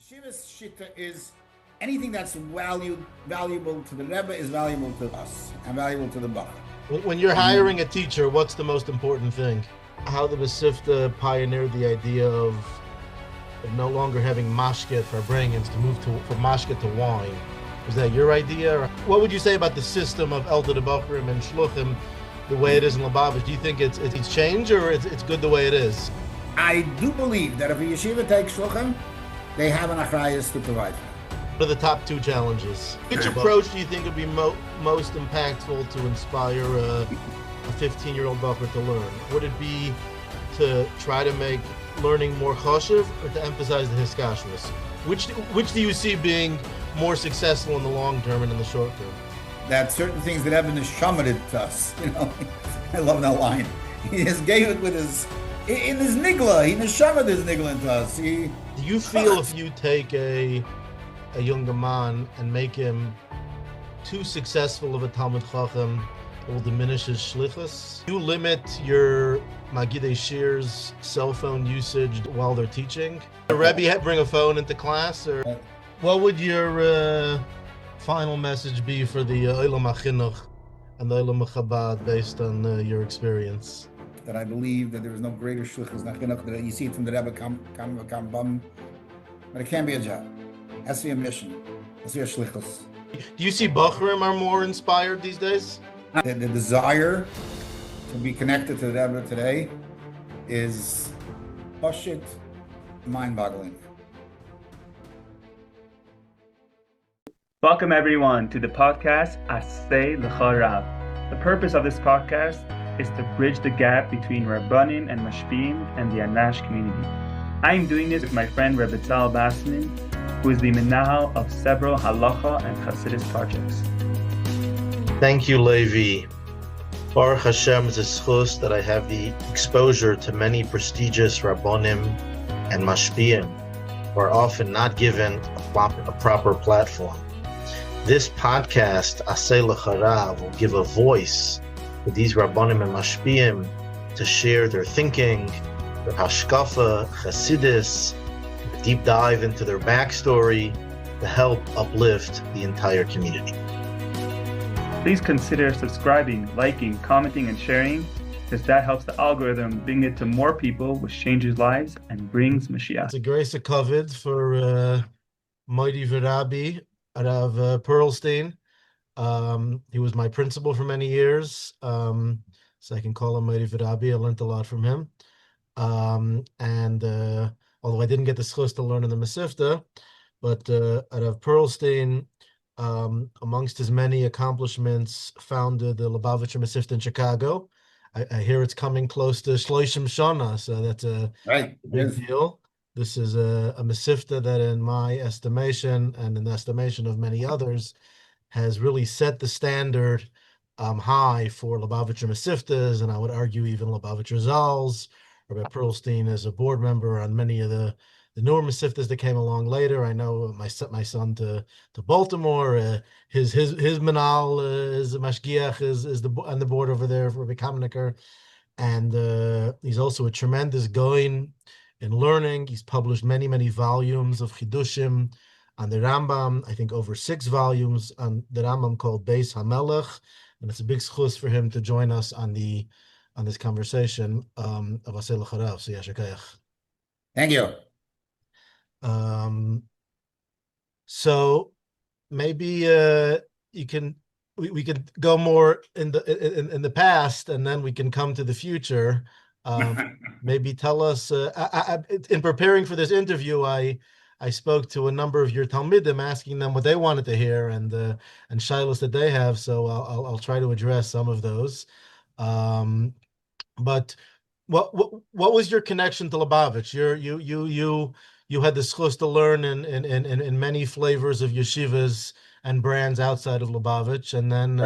Yeshiva's shita is anything that's valuable to the Rebbe is valuable to us and valuable to the Bach. When you're hiring a teacher, what's the most important thing? How the Masifta pioneered the idea of no longer having mashket for bringings to move from mashket to wine. Was that your idea? Or what would you say about the system of Elder Bachrim and Shluchim, the way it is in Lubavitch? Do you think it's changed or it's good the way it is? I do believe that if a yeshiva takes Shluchim, they have an achrayus to provide for them. What are the top two challenges? Which approach do you think would be most impactful to inspire a 15-year-old Bachar to learn? Would it be to try to make learning more choshev or to emphasize the hiskashmus? Which do you see being more successful in the long term and in the short term? That certain things that have been shammered to us, I love that line. He just gave it with in his nigla. He neshamed his nigla into us. Do you feel if you take a younger man and make him too successful of a Talmud Chacham, it will diminish his shlichus? You limit your Magidei Shir's cell phone usage while they're teaching? The Rebbe bring a phone into class? Or what would your final message be for the Olam HaChinuch and the Olam HaChabad based on your experience? That I believe that there is no greater shlichus than chinuch. That you see it from the Rebbe Kambam, but it can't be a job. It has to be a mission. It has to be a shlichus. Do you see Bachrim are more inspired these days? The desire to be connected to the Rebbe today is pashut, mind-boggling. Welcome everyone to the podcast Asay L'cha Rav. The purpose of this podcast is to bridge the gap between Rabbanim and Mashpim and the Anash community. I am doing this with my friend Rabbi Tzal Basman, who is the Menahal of several halacha and Hasidus projects. Thank you, Levi. Baruch Hashem is a schus that I have the exposure to many prestigious Rabbanim and Mashpim who are often not given a proper platform. This podcast, Asay L'cha Rav, will give a voice to these Rabbanim and Mashpim to share their thinking, their hashkafa, Hasidus, a deep dive into their backstory to help uplift the entire community. Please consider subscribing, liking, commenting, and sharing, because that helps the algorithm bring it to more people, which changes lives and brings Mashiach. It's a grace of covet for Mighty V'Rabbi, Rav Pearlstein. He was my principal for many years, so I can call him Mighty V'Rabbi. I learned a lot from him. And although I didn't get the schus to learn in the Masifta, but Rav Pearlstein, amongst his many accomplishments, founded the Lubavitcher Masifta in Chicago. I hear it's coming close to Shloishim Shana, so that's a big deal. This is a Masifta that, in my estimation, and in the estimation of many others, has really set the standard high for Lubavitcher Masiftas, and I would argue even Lubavitcher Zals. Rabbi Pearlstein is a board member on many of the newer Masiftas that came along later. I know my son to Baltimore. His manal is a mashgiach is on the board over there for Rabbi Kamniker, and he's also a tremendous goin in learning. He's published many volumes of chidushim on the Rambam. I think over 6 volumes on the Rambam called Beis HaMelech, and it's a big schus for him to join us on this conversation of Asay L'cha Rav. So Yasher Koach. Thank you. So maybe we can go more in the past, and then we can come to the future. Maybe tell us. In preparing for this interview, I spoke to a number of your Talmidim, asking them what they wanted to hear and shilos that they have. So I'll try to address some of those. But what was your connection to Lubavitch? You had the schus to learn in many flavors of yeshivas and brands outside of Lubavitch, and then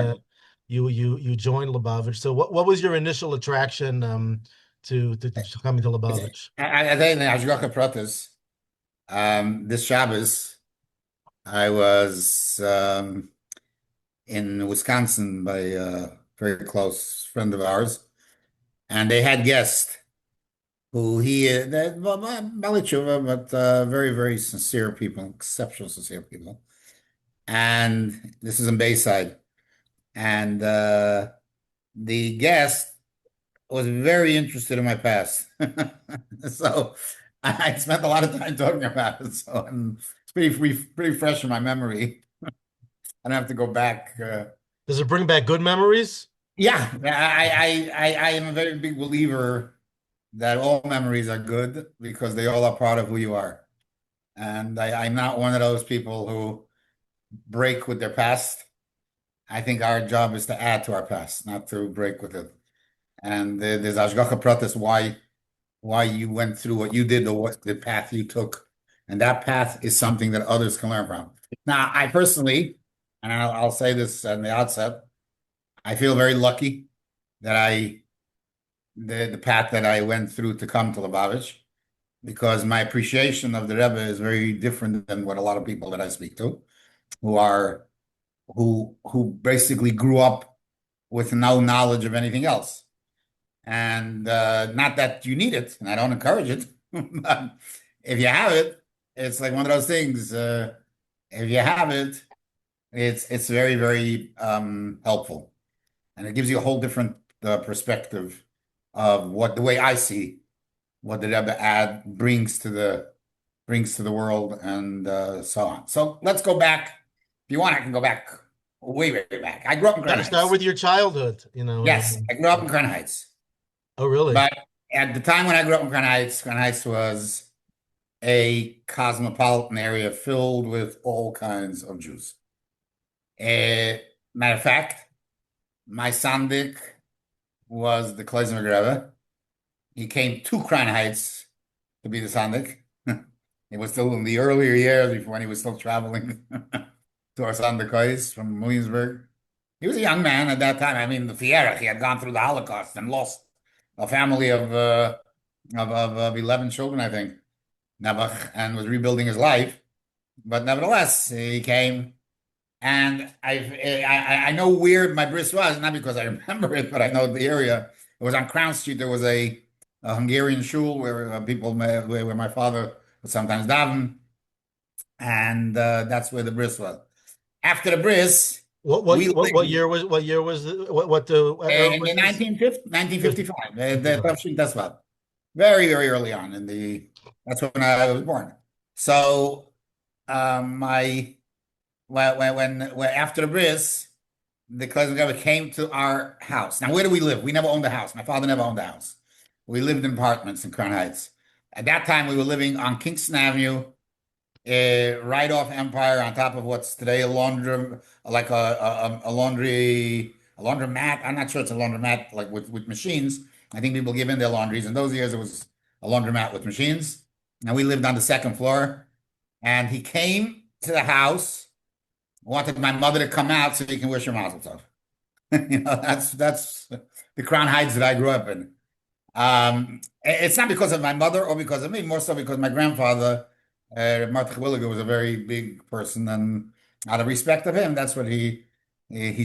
you joined Lubavitch. So what was your initial attraction to coming to Lubavitch? I think in Hashgacha Pratis, this Shabbos, I was in Wisconsin by a very close friend of ours, and they had guests. who Bali Tshuva, but very, very sincere people, exceptional sincere people. And this is in Bayside. And the guest was very interested in my past. So I spent a lot of time talking about it. So it's pretty fresh in my memory. I don't have to go back. Does it bring back good memories? Yeah, I am a very big believer that all memories are good because they all are part of who you are. And I'm not one of those people who break with their past. I think our job is to add to our past, not to break with it. And there's Ashgacha Pratis why you went through what you did or what the path you took. And that path is something that others can learn from. Now, I personally, and I'll say this at the outset, I feel very lucky that the path that I went through to come to Lubavitch, because my appreciation of the Rebbe is very different than what a lot of people that I speak to, who are who basically grew up with no knowledge of anything else. And not that you need it, and I don't encourage it, but if you have it, it's like one of those things. If you have it, it's very, very helpful, and it gives you a whole different perspective of what the way I see what the Rebbe brings to the world, and so on. So let's go back. If you want, I can go back way, way back. I grew up in Crown Start Heights. with your childhood, Yes, I grew up in Crown Heights. Oh, really? But at the time when I grew up in Crown Heights was a cosmopolitan area filled with all kinds of Jews. Matter of fact, my sandik was the Klezmer Rebbe. He came to Crown Heights to be the sandik. It was still in the earlier years before when he was still traveling to our sandikais from Williamsburg. He was a young man at that time. I mean, the Fierach, he had gone through the Holocaust and lost a family of 11 children, I think, Nebuch, and was rebuilding his life. But nevertheless, he came, and I know where my bris was, not because I remember it, but I know the area. It was on Crown Street. There was a Hungarian shul where where my father would sometimes daven, and that's where the bris was. After the bris, we What lived year was what the what era in the was this? 1955. The 55. Tafshin Tesvav. Very, very early on in that's when I was born. So my when after the bris, the cousin Gabba came to our house. Now, where do we live? We never owned a house. My father never owned a house. We lived in apartments in Crown Heights. At that time, we were living on Kingston Avenue, right off Empire, on top of what's today a laundry, like a laundromat. I'm not sure it's a laundromat, like with machines. I think people give in their laundries. In those years, it was a laundromat with machines. And we lived on the second floor. And he came to the house, wanted my mother to come out so he can wish her mazel tov. That's the Crown Heights that I grew up in. It's not because of my mother or because of me, more so because my grandfather, Martin Williger, was a very big person, and out of respect of him, that's what he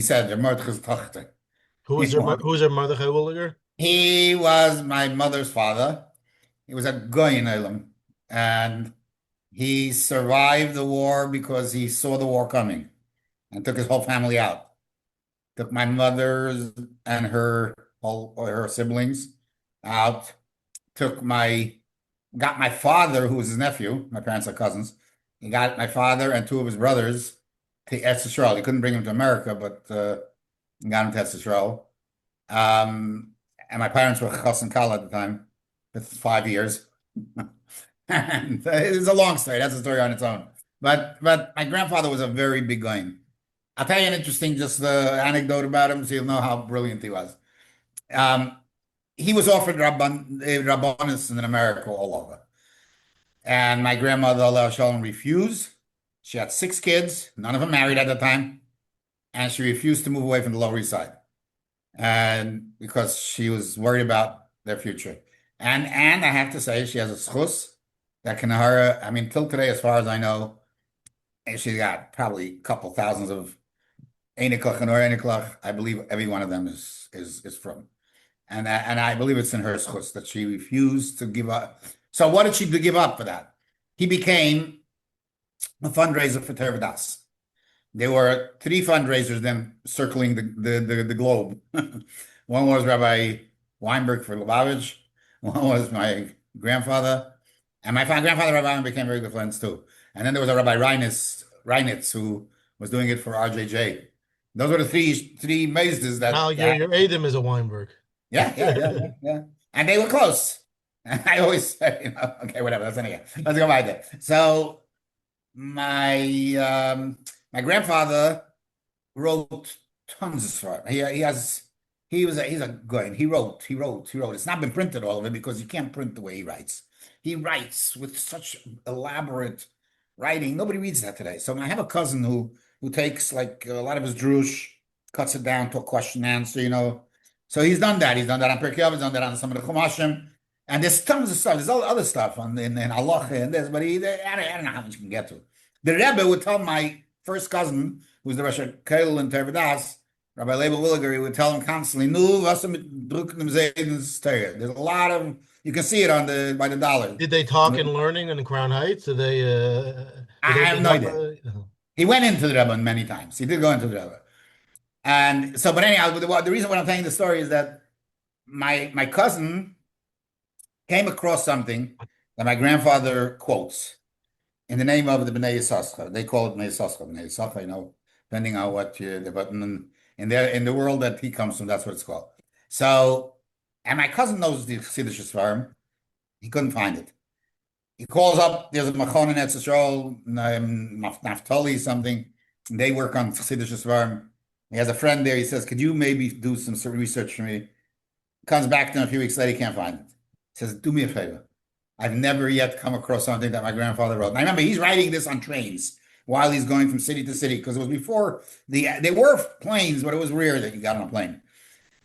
said. Martin's Tochter. Who was her mother, Williger? He was my mother's father. He was a goy in Elam, and he survived the war because he saw the war coming and took his whole family out. Took my mother's and her siblings out. Got my father, who was his nephew. My parents are cousins. He got my father and two of his brothers to Eretz Yisrael. He couldn't bring them to America, but got him to Eretz Yisrael. And my parents were chas and kala at the time, for 5 years. And it's a long story. That's a story on its own. But my grandfather was a very big guy. I'll tell you an interesting just anecdote about him, so you'll know how brilliant he was. He was offered rabbanis in America all over, and my grandmother, Allah Shalom, refused. She had 6 kids, none of them married at the time, and she refused to move away from the Lower East Side, and because she was worried about their future. And I have to say, she has a schus that can her. I mean, till today, as far as I know, and she's got probably a couple thousands of Einiklach and Or Einiklach. I believe every one of them is from. and I believe it's in her schus that she refused to give up. So what did she give up for that? He became a fundraiser for Torah Das. There were three fundraisers then circling the globe. One was Rabbi Weinberg for Lubavitch. One was my grandfather. And my grandfather, Rabbi Weinberg, became very good friends too. And then there was a Rabbi Reinitz who was doing it for RJJ. Those were the three mazes that. Now your Adam is a Weinberg. Yeah. And they were close. And I always said, okay, whatever. Let's go by there. So my grandfather wrote tons of stuff. He's a good. He wrote. It's not been printed, all of it, because you can't print the way he writes. He writes with such elaborate writing. Nobody reads that today. So I have a cousin who takes like a lot of his drush, cuts it down to a question and answer, So he's done that. He's done that on Pirkei Avos, he's done that on some of the Chumashim. And there's tons of stuff. There's all other stuff in Halacha and this, but I don't know how much you can get to. The Rebbe would tell my first cousin, who's the Rosh Keil in Torah Das, Rabbi Leibel Williger, he would tell him constantly, there's a lot of, you can see it by the dollar. Did they talk in learning in Crown Heights? Did they? I have no idea. He went into the Rebbe many times. He did go into the Rebbe. And so, but anyhow, the reason why I'm telling the story is that my cousin came across something that my grandfather quotes in the name of the Bnei Yisachar. They call it Bnei Yisachar, depending on what but in the world that he comes from, that's what it's called. So, and my cousin knows the Chassidish Sfarim. He couldn't find it. He calls up, there's a Machon in Eretz Yisrael, Naftali something, and they work on Chassidish Sfarim. He has a friend there. He says, could you maybe do some research for me? Comes back to him a few weeks later, he can't find it. He says, do me a favor. I've never yet come across something that my grandfather wrote. And I remember he's writing this on trains while he's going from city to city, because it was before they were planes, but it was rare that you got on a plane.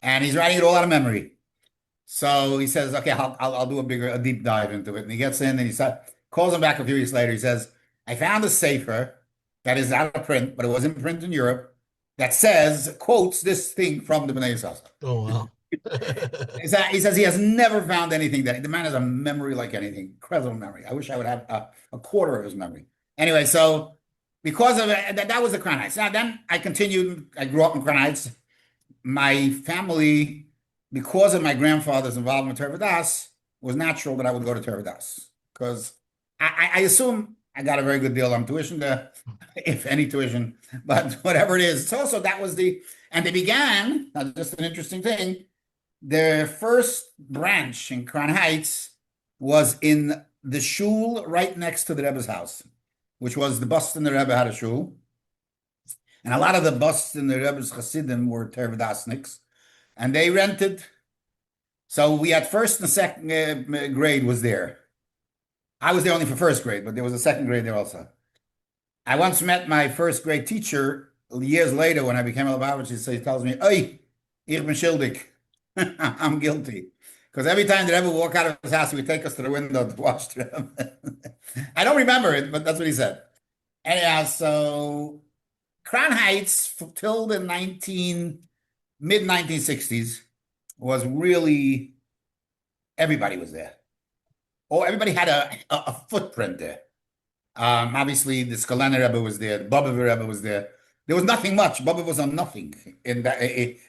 And he's writing it all out of memory. So he says, okay, I'll do a deep dive into it. And he gets in and calls him back a few weeks later. He says, I found a sefer that is out of print, but it was in print in Europe, that quotes this thing from the Bnei Yisachar. Oh, wow. He says he has never found anything the man has a memory like anything, incredible memory. I wish I would have a quarter of his memory. Anyway, so because of it, that was the Crown Heights. Now then I continued, I grew up in Crown Heights. My family, because of my grandfather's involvement with Torah Das, was natural that I would go to Torah Das, because I assume I got a very good deal on tuition there, if any tuition, but whatever it is. It's also, and they began, just an interesting thing, their first branch in Crown Heights was in the shul right next to the Rebbe's house, which was the Boston, the Rebbe had a shul. And a lot of the Boston, the Rebbe's Hasidim were Torah Dasniks, and they rented. So we had first and second grade was there. I was there only for first grade, but there was a second grade there also. I once met my first grade teacher years later when I became a Lubavitcher. He tells me, "Oy, ich bin schuldig." I'm guilty. Because every time the Rebbe would walk out of his house, he would take us to the window to watch the Rebbe. I don't remember it, but that's what he said. Anyhow, so Crown Heights till the mid-1960s was really, everybody was there. Everybody had a footprint there. Obviously, the Skolena Rebbe was there. The Lubavitcher Rebbe was there. There was nothing much. Lubavitcher was on nothing in that,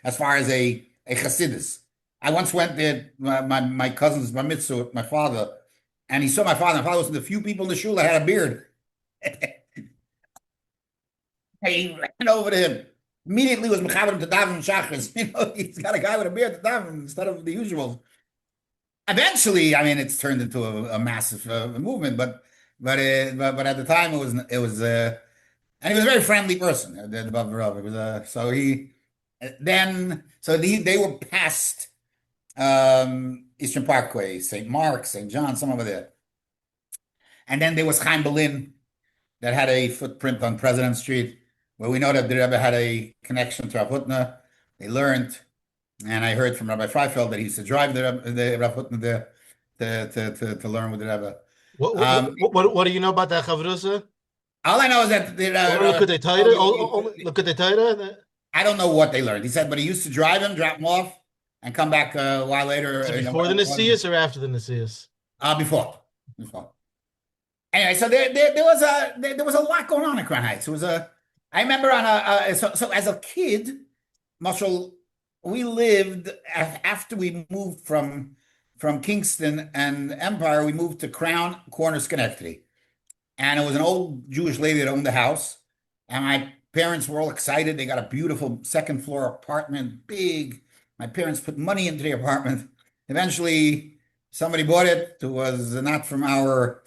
as far as a Chassidus. I once went there, my cousin's bar mitzvah with my father, and he saw my father. My father was one of the few people in the shul that had a beard. He ran over to him. Immediately was mechaber to daven shachris. He's got a guy with a beard to daven instead of the usual. Eventually, I mean, it's turned into a massive movement, but at the time it was, and he was a very friendly person. It was so they were past Eastern Parkway, St. Mark, St. John, some over there, and then there was Chaim Berlin that had a footprint on President Street, where we know that the Rebbe had a connection to Rav Hutner. They learned. And I heard from Rabbi Freifeld that he used to drive the Rav Hutner there to learn with the Rebbe. What do you know about that chavrusa? All I know is that look at the title. Look at the title. I don't know what they learned. He said, but he used to drive him, drop him off, and come back a while later. Is it before the Nesius or after the Nesius? Before. Anyway, so there was a lot going on in Crown Heights. It was I remember so as a kid, Marshall, we lived after we moved from Kingston and Empire, we moved to Crown Corner, Schenectady. And it was an old Jewish lady that owned the house. And my parents were all excited. They got a beautiful second floor apartment, big. My parents put money into the apartment. Eventually, somebody bought it who was not from our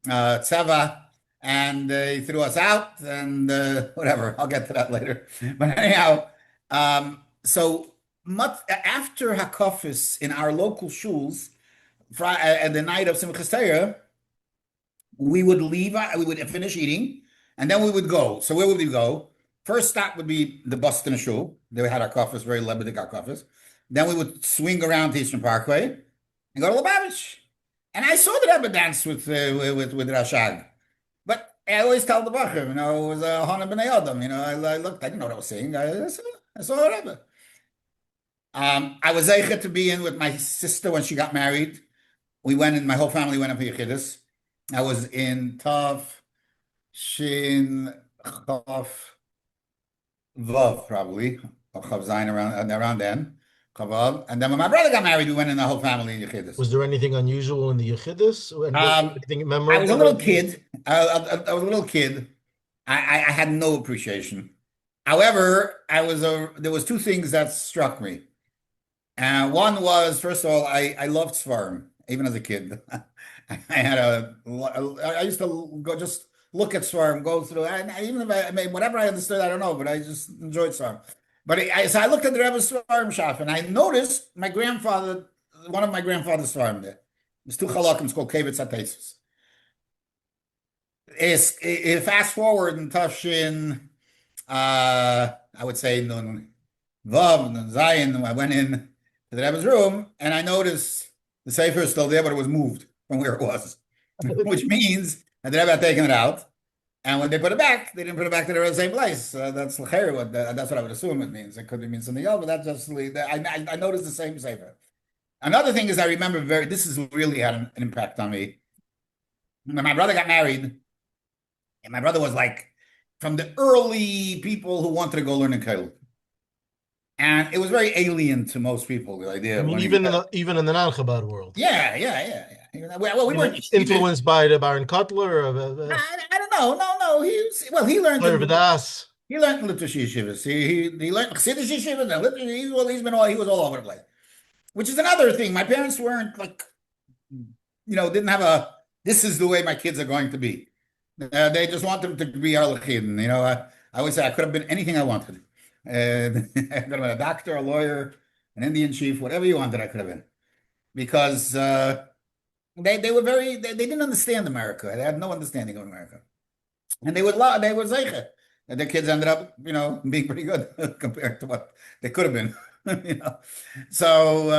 tseva, and they threw us out, and whatever. I'll get to that later. But anyhow, so much after Hakofis in our local shuls, at the night of Simchas Torah, we would leave, we would finish eating, and then we would go. So where would we go? First stop would be the Boston Shul. They had our coffers, very Lebedik our coffers. Then we would swing around to Eastern Parkway and go to Lubavitch. And I saw the Rebbe dance with Rashag. But I always tell the Bacher, it was Hana B'nai Adam. I looked, I didn't know what I was saying. I saw the Rebbe. I was zeicher to be in with my sister when she got married. We went in, my whole family went up to Yechidus. I was in Tav, Shin, Chav, Vav, probably, or Chav Zayin around then. Chavav. And then when my brother got married, we went in the whole family in Yechidus. Was there anything unusual in the Yechidus? Anything memorable? I was a little kid. I was a little kid. I had no appreciation. However, there was two things that struck me. One was, first of all, I loved Svarim, even as a kid. I used to go just look at Svarim, go through, and even if I mean, whatever I understood, I don't know, but I just enjoyed Svarim. But so I looked at the Rebbe's Svarim shop, and I noticed one of my grandfather's Svarim there. There's two halakim, it's called Kevitz HaTeisus. Fast forward in Tafshin, I would say Nun Vav, Nun Zayin, I went in to the Rebbe's room, and I noticed the Sefer is still there, but it was moved from where it was, which means that the Rebbe had taken it out. And when they put it back, they didn't put it back to the same place. That's what I would assume it means. It could mean something else, but that's just I noticed the same Sefer. Another thing is I remember this has really had an impact on me. When my brother got married, and my brother was like from the early people who wanted to go learn in Kollel. And it was very alien to most people, the idea. I mean, even in the non-Chabad world. Yeah. Well, we weren't influenced by the Baron Kotler. I don't know. No. He learned. He learned in Lubavitcher Yeshivas. He learned Chassidish Yeshivas and he was all over the place. Which is another thing. My parents weren't like, didn't have this is the way my kids are going to be. They just want them to be Arlechidin. I always say I could have been anything I wanted. I could have been a doctor, a lawyer, an Indian chief, whatever you wanted, I could have been. Because they didn't understand America. They had no understanding of America. And they were zeicher. And their kids ended up, being pretty good compared to what they could have been. So,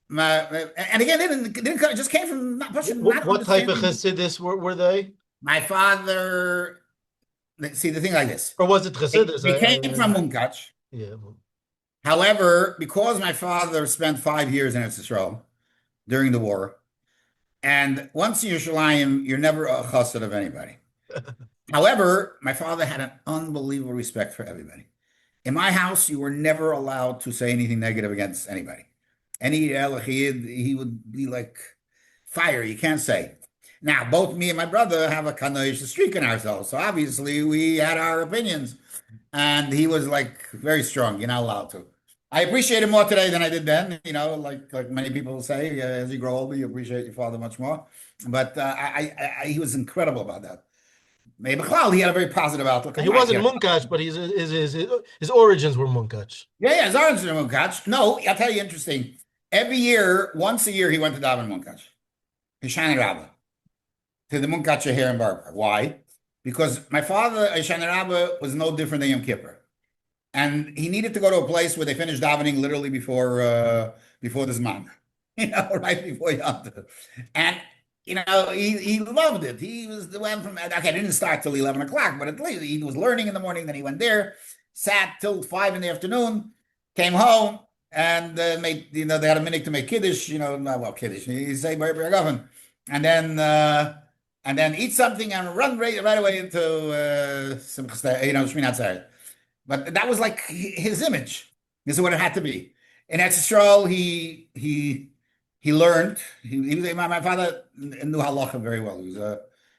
and again, they didn't just came from not what type of Chassidus were they? My father, see the thing like this. Or was it Chassidus? They came from Munkach. Yeah. However, because my father spent 5 years in Israel during the war, and once in Yerushalayim, you're never a chassid of anybody. However, my father had an unbelievable respect for everybody. In my house, you were never allowed to say anything negative against anybody. Any Elachid, he would be like fire. You can't say. Now, both me and my brother have a kanoish streak in ourselves. So obviously, we had our opinions. And he was like very strong. You're not allowed to. I appreciate him more today than I did then. Like many people say, as you grow older, you appreciate your father much more. But he was incredible about that. Maybe he had a very positive outlook. He wasn't Munkach, but his origins were Munkach. Yeah, his origins were Munkach. No, I'll tell you interesting. Every year, once a year, he went to daven Munkach. Hishani Rabbah. To the Munkach here in Bar. Why? Because my father, Hishani Rabbah, was no different than Yom Kippur. And he needed to go to a place where they finished davening literally before the Zman. Right before Yom Tov. And he loved it. He was the one from, okay, I didn't start till 11 o'clock, but at least he was learning in the morning. Then he went there, sat till 5 in the afternoon, came home, and made, they had a minute to make kiddush, kiddush. You say Bar Gofen, and then eat something and run right away into Shminat Atzeret. But that was like his image. This is what it had to be. In Eretz Yisrael, he learned. My father knew halacha very well.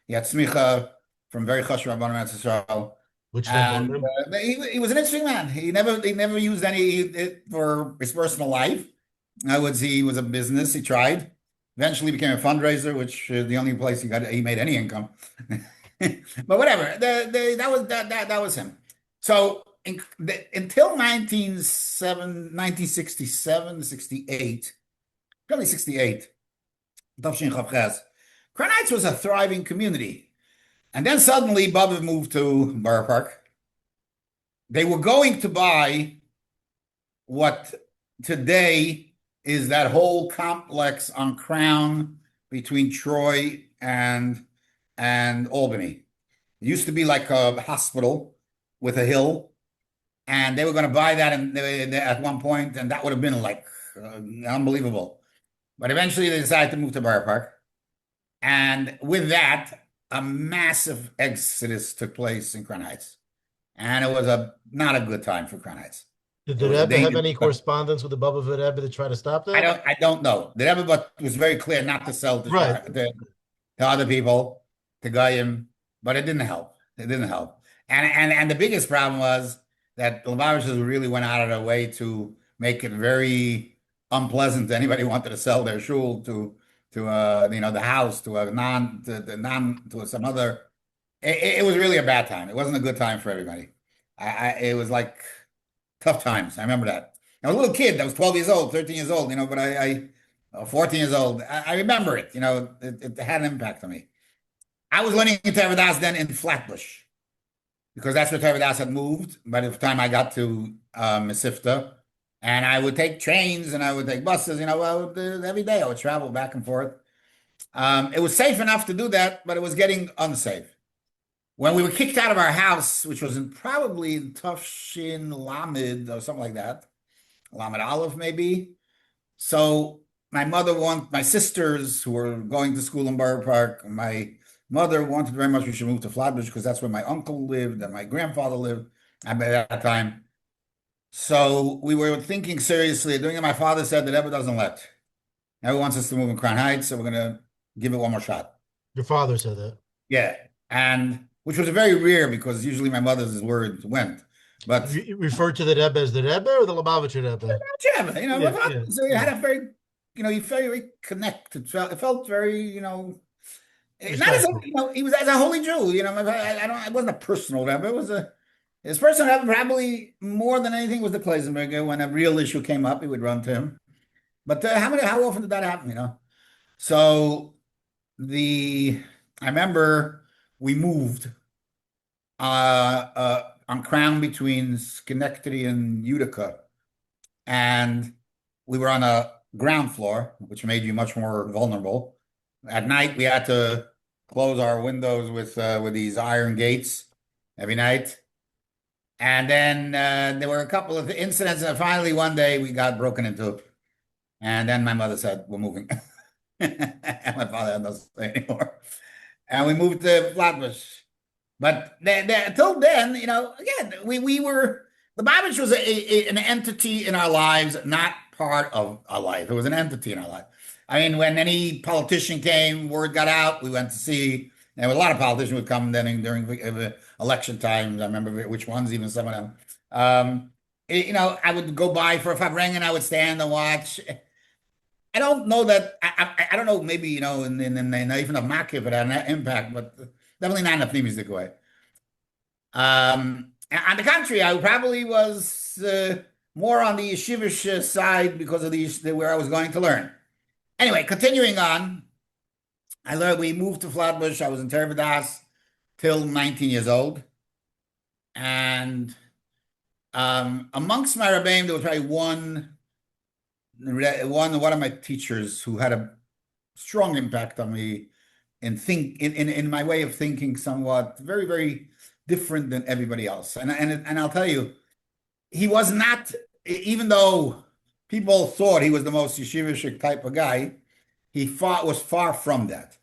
He had smicha from very chashuv rabbanim in Eretz Yisrael. Which And rabbanim? he was an interesting man. He never used it for his personal life. I would say he was a business. He tried. Eventually became a fundraiser, which the only place he made any income. But whatever. That was him. So until 1967, 68, probably 68, Tafshin Chav Ches, Crown Heights was a thriving community. And then suddenly Bubba moved to Borough Park. They were going to buy what today is that whole complex on Crown between Troy and Albany. It used to be like a hospital with a hill, and they were going to buy that at one point, and that would have been like unbelievable. But eventually they decided to move to Borough Park. And with that, a massive exodus took place in Crown Heights. And it was not a good time for Crown Heights. Did the Rebbe have any correspondence with the Lubavitcher Rebbe to try to stop that? I don't know. The Rebbe was very clear not to sell to other people, to Goyim, but it didn't help. It didn't help. And the biggest problem was that the Lubavitchers really went out of their way to make it very unpleasant to anybody who wanted to sell their shul to the house, to some other. It was really a bad time. It wasn't a good time for everybody. It was like tough times. I remember that. I was a little kid. I was 12 years old, 13 years old, but I 14 years old. I remember it. It had an impact on me. I was learning Torah Das then in Flatbush, because that's where Torah Das had moved by the time I got to Mesivta. And I would take trains and I would take buses, every day I would travel back and forth. It was safe enough to do that, but it was getting unsafe. When we were kicked out of our house, which was probably in Tufshin Lamed or something like that, Lamed Aleph maybe. So my sisters who were going to school in Borough Park, my mother wanted very much we should move to Flatbush because that's where my uncle lived and my grandfather lived at that time. So we were thinking seriously, doing it. My father said that Rebbe doesn't let. Rebbe wants us to move in Crown Heights, so we're going to give it one more shot. Your father said that? Yeah, and which was very rare because usually my mother's words went. But you referred to the Rebbe as the Rebbe or the Lubavitcher Rebbe? Rebbe, so you had a very, you felt very connected. It felt very, not as he was as a holy Jew. I wasn't a personal Rebbe. It was his personal Rebbe probably more than anything was the Kleisenberger. When a real issue came up, he would run to him. But how often did that happen? So I remember we moved on Crown between Schenectady and Utica, and we were on a ground floor, which made you much more vulnerable. At night, we had to close our windows with these iron gates every night. And then there were a couple of incidents, and finally one day we got broken into. And then my mother said, "We're moving." And my father had no say anymore. And we moved to Flatbush. But until then, again, we were, the Lubavitch was an entity in our lives, not part of our life. It was an entity in our life. I mean, when any politician came, word got out, we went to see. There were a lot of politicians would come then during election times. I remember which ones, even some of them. I would go by for a Fabreng and I would stand and watch. I don't know that, I don't know, maybe, in even of Makiv, it had an impact, but definitely not in the Pnimis way. On the contrary, I probably was more on the yeshivish side because of where I was going to learn. Anyway, continuing on, we moved to Flatbush. I was in Torah Das till 19 years old. And amongst my Rebbeim, there was probably one of my teachers who had a strong impact on me in my way of thinking, somewhat very, very different than everybody else. And I'll tell you, he was not, even though people thought he was the most yeshivish type of guy. He was far from that.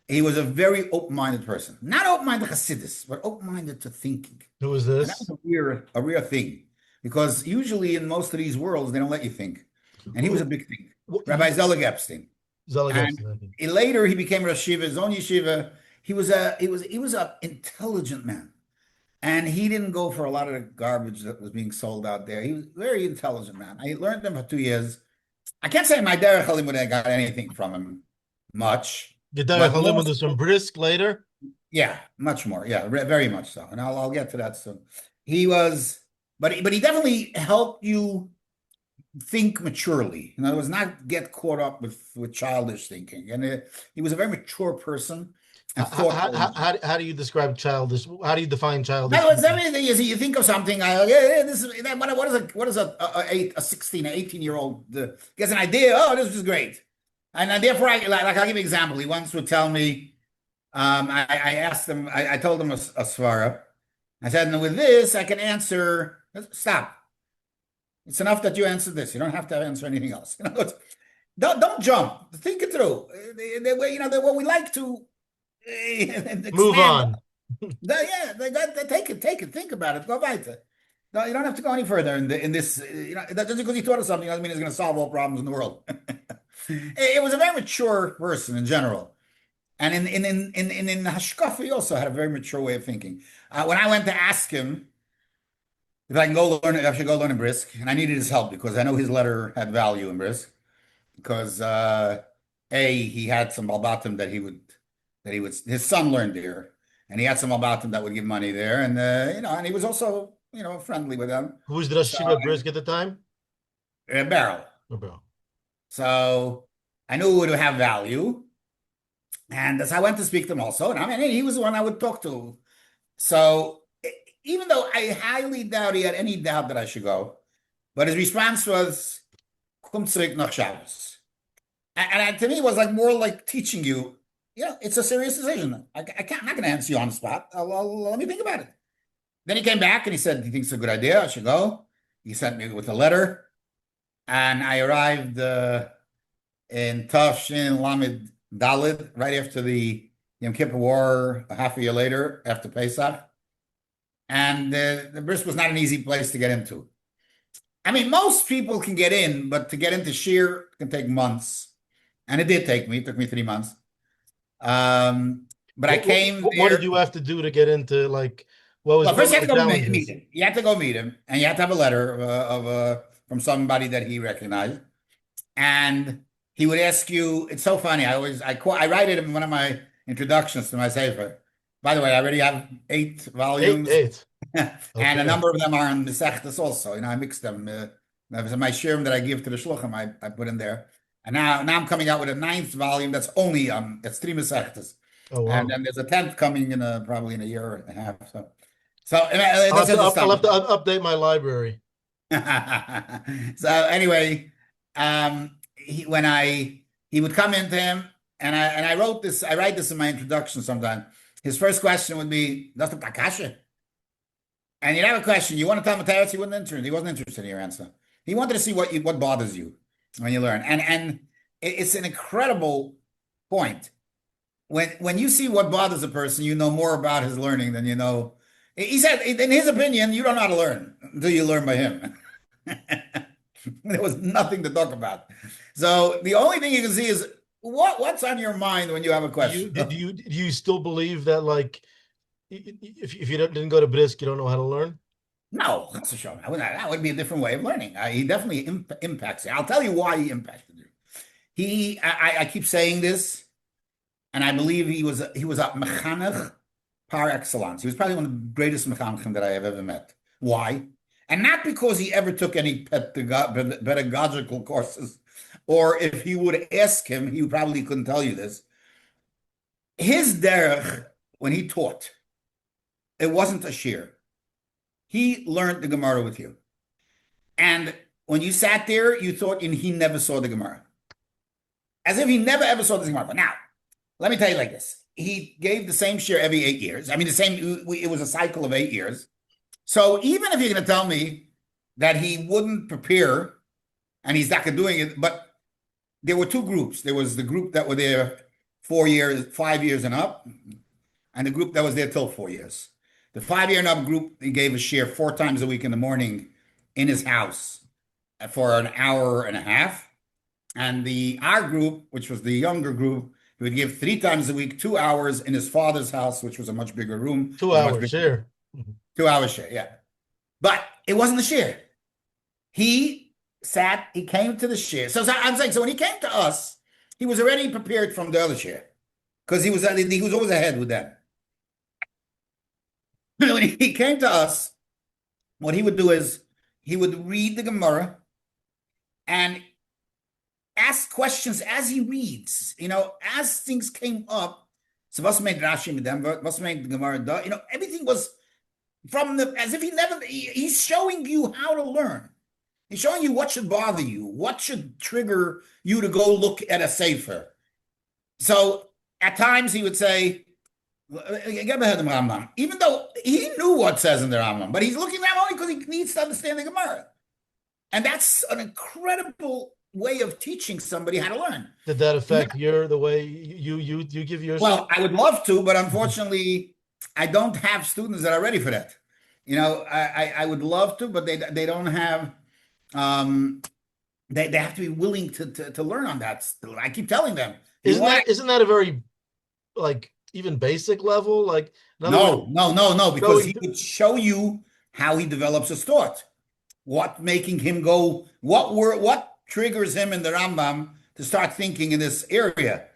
He was a very open-minded person. Not open-minded Hasidus, but open-minded to thinking. Who is And that this? was a rare thing. Because usually in most of these worlds, they don't let you think. And he was a big thing. Rabbi Zelig Epstein. Zelig And Epstein. later he became Rosh Yeshiva, his own yeshiva. He was an intelligent man. And he didn't go for a lot of the garbage that was being sold out there. He was a very intelligent man. I learned him for 2 years. I can't say my derech halimud I got anything from him much. Did Derek Halimud do some Brisk later? Yeah, much more. Yeah, very much so. And I'll get to that soon. He was, but he definitely helped you think maturely. In other words, not get caught up with childish thinking. And he was a very mature person. And How do you describe childish? How do you define childish? No, it's everything. You think of something. This is what is a 16, 18-year-old gets an idea? Oh, this is great. And therefore, I'll give you an example. He once would tell me, I asked him, I told him a svara. I said, and with this, I can answer, stop. It's enough that you answer this. You don't have to answer anything else. Don't jump. Think it through. What we like to move on. Take it. Think about it. Go weiter. No, you don't have to go any further in this. Just because he thought of something doesn't mean it's going to solve all problems in the world. It was a very mature person in general, and in Hashkafa, he also had a very mature way of thinking. When I went to ask him if I should go learn in Brisk, and I needed his help because I know his letter had value in Brisk, because he had some Balbatim that his son learned there, and he had some Balbatim that would give money there, and and he was also friendly with them. Who was the Rosh Yeshiva Brisk at the time? Barrel. So I knew it would have value. And as I went to speak to him also, and I mean, he was the one I would talk to. So even though I highly doubt he had any doubt that I should go, but his response was, "Komm zurück nach Shabbos." And to me, it was more like teaching you, it's a serious decision. I'm not going to answer you on the spot. Let me think about it. Then he came back and he said, he thinks it's a good idea. I should go. He sent me with a letter. And I arrived in Tafshin Lamed Dalid right after the Yom Kippur War, a half a year later, after Pesach. And the Brisk was not an easy place to get into. I mean, most people can get in, but to get into Shir can take months. And it did take me. It took me 3 months. But I came What did you have to do to get into, first you have to go meet him. You have to go meet him. And you have to have a letter from somebody that he recognized. And he would ask you, it's so funny. I write it in one of my introductions to my Sefer. By the way, I already have 8 volumes. Eight. And a number of them are in Mesechtas also. I mix them. My shirim that I give to the Shluchim, I put in there. And now I'm coming out with a 9th volume that's only that's 3 Mesechtas. Oh, wow. And then there's a 10th coming in probably in a year and a half. So I'll have to update my library. So anyway, he would come into him, and I write this in my introduction sometime. His first question would be, "That's the Takasha?" And you'd have a question. You want to tell him Teretz? He wasn't interested in your answer. He wanted to see what bothers you when you learn. And it's an incredible point. When you see what bothers a person, you know more about his learning than you know. He said, in his opinion, you don't know how to learn until you learn by him. There was nothing to talk about. So the only thing you can see is what's on your mind when you have a question. Do you still believe that, if you didn't go to Brisk, you don't know how to learn? No, that's a show. That would be a different way of learning. He definitely impacts you. I'll tell you why he impacted you. I keep saying this, and I believe he was a mechanech par excellence. He was probably one of the greatest mechanechim that I have ever met. Why? And not because he ever took any pedagogical courses, or if you would ask him, he probably couldn't tell you this. His derech, when he taught, it wasn't a shir. He learned the Gemara with you. And when you sat there, you thought he never saw the Gemara. As if he never ever saw this Gemara. Now, let me tell you like this. He gave the same shir every 8 years. I mean, it was a cycle of 8 years. So even if you're going to tell me that he wouldn't prepare and he's not doing it. But there were two groups. There was the group that were there 4 years, 5 years and up, and the group that was there till 4 years. The 5 year and up group, he gave a share 4 times a week in the morning in his house for an hour and a half. And our group, which was the younger group, he would give 3 times a week, 2 hours in his father's house, which was a much bigger room. 2 hours share. 2 hours share, yeah. But it wasn't the share. He came to the share. So I'm saying, so when he came to us, he was already prepared from the other share because he was always ahead with that. When he came to us, what he would do is he would read the Gemara and ask questions as he reads, as things came up. So was made Rashi with them, was made Gemara, everything was as if he's showing you how to learn. He's showing you what should bother you, what should trigger you to go look at a sefer. So at times he would say, even though he knew what says in the Rambam, but he's looking at that only because he needs to understand the Gemara. And that's an incredible way of teaching somebody how to learn. Did that affect the way you give your? Well, I would love to, but unfortunately, I don't have students that are ready for that. I would love to, but they don't have. They have to be willing to learn on that. I keep telling them. Isn't that a very even basic level? No, because he would show you how he develops his thought. What making him go? What triggers him in the Rambam to start thinking in this area?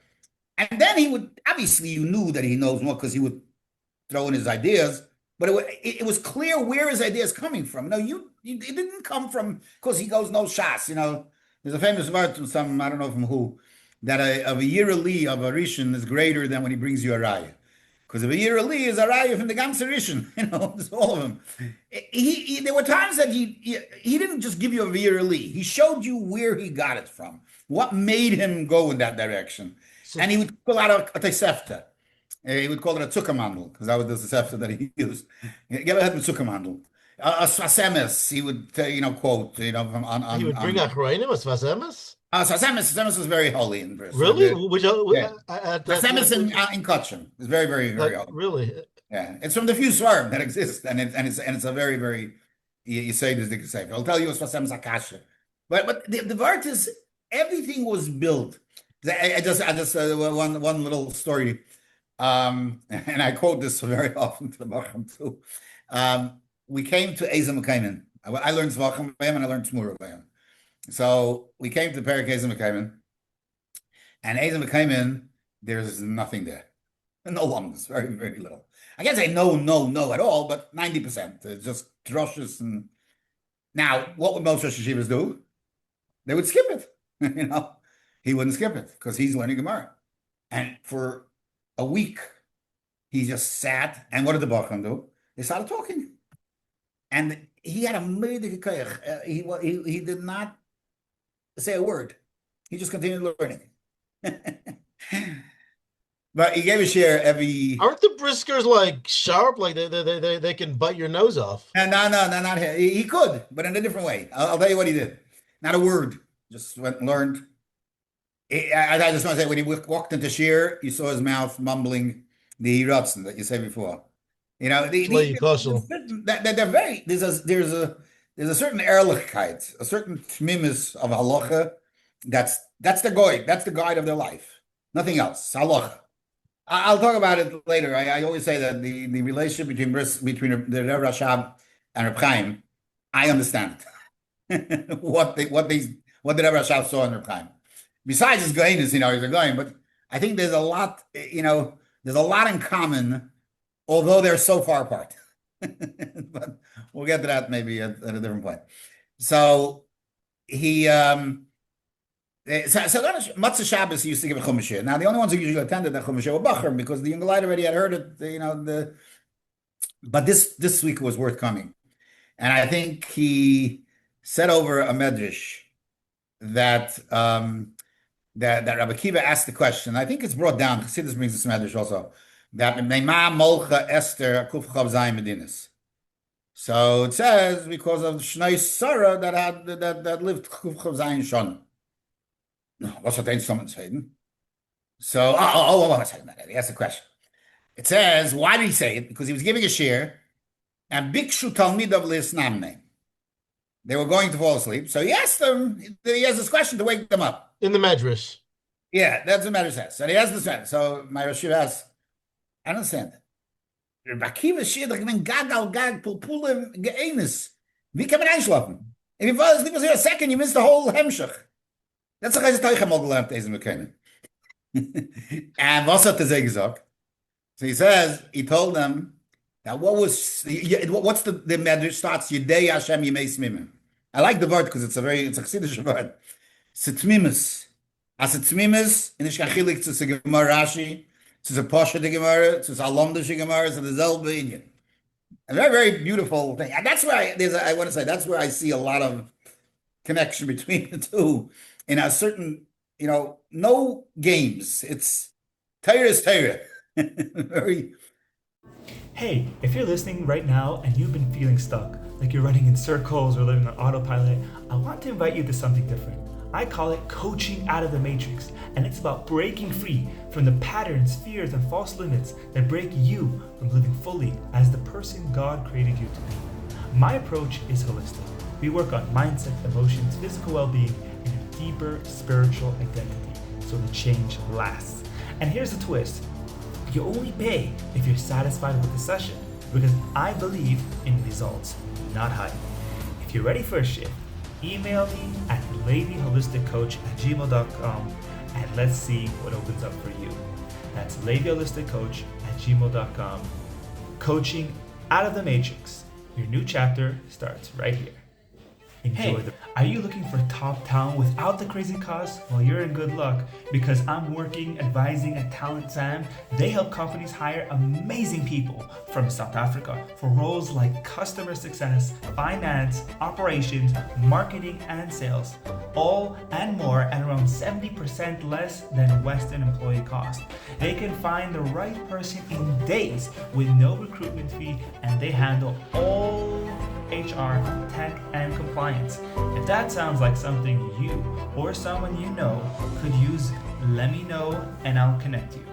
And then he would, obviously you knew that he knows more because he would throw in his ideas, but it was clear where his ideas coming from. No, it didn't come from because he goes no shas. There's a famous word from some, I don't know from who, that a Yirali of a Rishon is greater than when he brings you a Raya. Because if a Yirali is a Raya from the ganze Rishon, it's all of them. There were times that he didn't just give you a Yirali. He showed you where he got it from, what made him go in that direction. And he would pull out a Tosefta. He would call it a Zuckermandel, because that was the Tosefta that he used. Give ahead with Zuckermandel. A Svasemis, he would quote, he would bring Achrayim, a Svasemis? Svasemis was very holy in Brisk. Really? Svasemis in Kutchim is very, very, very holy. Really? Yeah, it's from the few svarim that exist, and it's a very, very, you say this, they say. I'll tell you it's Svasemis Akasha. But the word is, everything was built. I just one little story, and I quote this very often to the Bacham too. We came to Ezem Kaiman. I learned Zvachim and I learned Tmura by him. So we came to Perik Ezem Kaiman, and Ezem Kaiman, there's nothing there. No lungs, very, very little. I can't say no at all, but 90%. It's just drushes. And now, what would most Rosh Yeshivas do? They would skip it. He wouldn't skip it because he's learning Gemara. And for a week, he just sat. And what did the Bacham do? They started talking. And he had a meidige koyach. He did not say a word. He just continued learning. But he gave a share every. Aren't the Briskers sharp? They can bite your nose off. No, not here. He could, but in a different way. I'll tell you what he did. Not a word. Just went and learned. I just want to say, when he walked into shir, you saw his mouth mumbling the Ratzin that you said before. They're very. There's a certain ehrlichkeit, a certain tmimis of halacha. That's the guide. That's the guide of their life. Nothing else. Halacha. I'll talk about it later. I always say that the relationship between the Rebbe Rashab and Reb Chaim, I understand it. what the Rebbe Rashab saw in Reb Chaim. Besides his gayness, he's a gain, but I think there's a lot, there's a lot in common, although they're so far apart. But we'll get to that maybe at a different point. So he, Matzah Shabbos he used to give a Chumash. Now the only ones who usually attended that Chumash were Bachar because the younger light already had heard it. But this week was worth coming, and I think he said over a medrash that that Rabbi Kiva asked the question. I think it's brought down. Chassidus brings this medrash also that Meima Molcha Esther Kuf Chav Zayin Medinas. So it says because of Shnei Sarah that lived Chuf Zayin Shon. No, what's that? Someone saying. So one second. That's the question. It says, why did he say it? Because he was giving a shir, and Bikshu Talmidav Lisnamne. They were going to fall asleep, so he asked them. He has this question to wake them up in the medrash. Yeah, that's what matter says. So he has this question. So my Rosh asks, I don't understand. Bakiva shir doch gemein gag al gag pulpule geeines. Wie kann man einschlafen? If you fall asleep for a second, you miss the whole hemshach. That's the guy's Teicham all gelernt, Ezen McKenna. And was hat er gesagt? So he says, he told them that what's the medrash starts Yidei Hashem Yimei Smimim. I like the word because it's a chassidish word. Sitmimus. As Sitmimus, in the Shachilik to the Gemara Rashi, to the Posha de Gemara, to the Alomdish Gemara, to the Zelba Indian. A very, very beautiful thing. And that's where I want to say, that's where I see a lot of connection between the two. In a certain, no games. It's Torah is Torah. Very. Hey, if you're listening right now and you've been feeling stuck, like you're running in circles or living on autopilot, I want to invite you to something different. I call it coaching out of the matrix, and it's about breaking free from the patterns, fears, and false limits that break you from living fully as the person God created you to be. My approach is holistic. We work on mindset, emotions, physical well-being, and a deeper spiritual identity so the change lasts. And here's the twist. You only pay if you're satisfied with the session, because I believe in results, not hype. If you're ready for a shift, email me at ladyholisticcoach@gmail.com and let's see what opens up for you. That's ladyholisticcoach@gmail.com. Coaching out of the matrix. Your new chapter starts right here. Enjoy. Are you looking for top talent without the crazy costs? Well, you're in good luck, because I'm working advising at Talent Sam. They help companies hire amazing people from South Africa for roles like customer success, finance, operations, marketing, and sales. All and more at around 70% less than Western employee cost. They can find the right person in days with no recruitment fee, and they handle all HR, tech, and compliance. If that sounds like something you or someone you know could use, let me know and I'll connect you.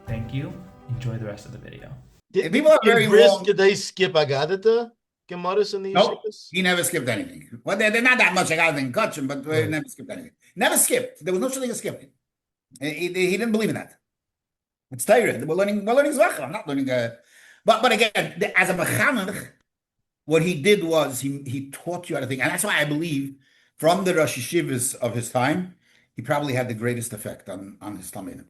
Thank you. Enjoy the rest of the video. People are very Brisk, wrong. did they skip Agadata? Gemaras in the Nope, yeshivas? he never skipped anything. Well, they're not that much Agadah in Kutchim, but they never skipped anything. Never skipped. There was no such thing as skipping. He didn't believe in that. It's Torah. We're learning Zvacha. I'm not learning. But again, as a mechanech, what he did was he taught you how to think, and that's why I believe from the Rosh Yeshivas of his time, he probably had the greatest effect on his Talmidim.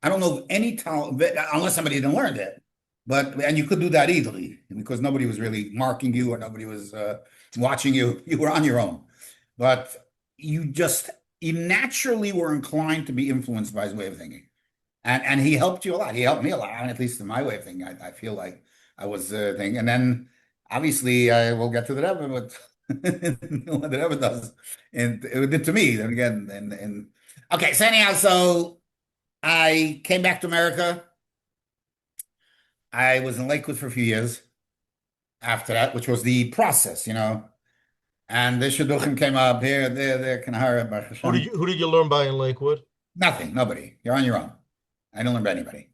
I don't know of any talent, unless somebody didn't learn it, and you could do that easily because nobody was really marking you or nobody was watching you. You were on your own, but you naturally were inclined to be influenced by his way of thinking, and he helped you a lot. He helped me a lot, at least in my way of thinking. I feel like I was thinking, and then. Obviously, I will get to the Rebbe, but what the Rebbe does, and it did to me. Then again, okay. So anyhow, so I came back to America. I was in Lakewood for a few years after that, which was the process, And the shidduchim came up here, there, Kanahara, Baruch Hashem. Who did you learn by in Lakewood? Nothing, nobody. You're on your own. I don't learn by anybody.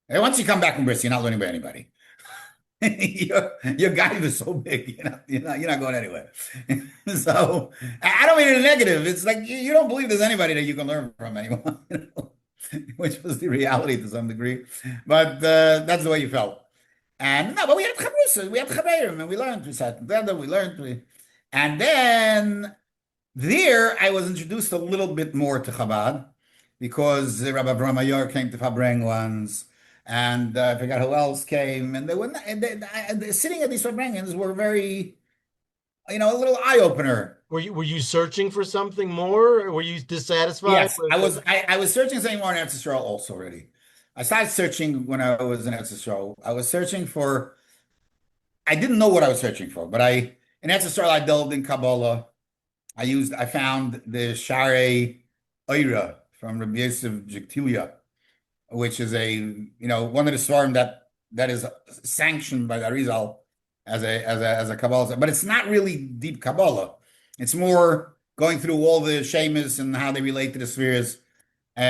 And once you come back from Brisk, you're not learning by anybody. your guy is so big, you're not going anywhere. So I don't mean it in negative. It's like you don't believe there's anybody that you can learn from anymore, which was the reality to some degree. But that's the way you felt. And no, but we had chavrusas, we had chaverim, and we learned. We sat together, we learned. And then there, I was introduced a little bit more to Chabad because Rabbi Mayor came to Fabring once. And I forgot who else came, and they were sitting at these Fabrengens were very, a little eye opener. Were you searching for something more? Or were you dissatisfied? Yes, I was searching something more in Eretz Yisrael also already. I started searching when I was in Eretz Yisrael. I was searching for. I didn't know what I was searching for, but in Eretz Yisrael I delved in Kabbalah. I found the Sharei Oira from Rabbi Yosef Jektilia, which is one of the Svarim that is sanctioned by the Arizal as a Kabbalah, but it's not really deep Kabbalah. It's more going through all the shemas and how they relate to the spheres, I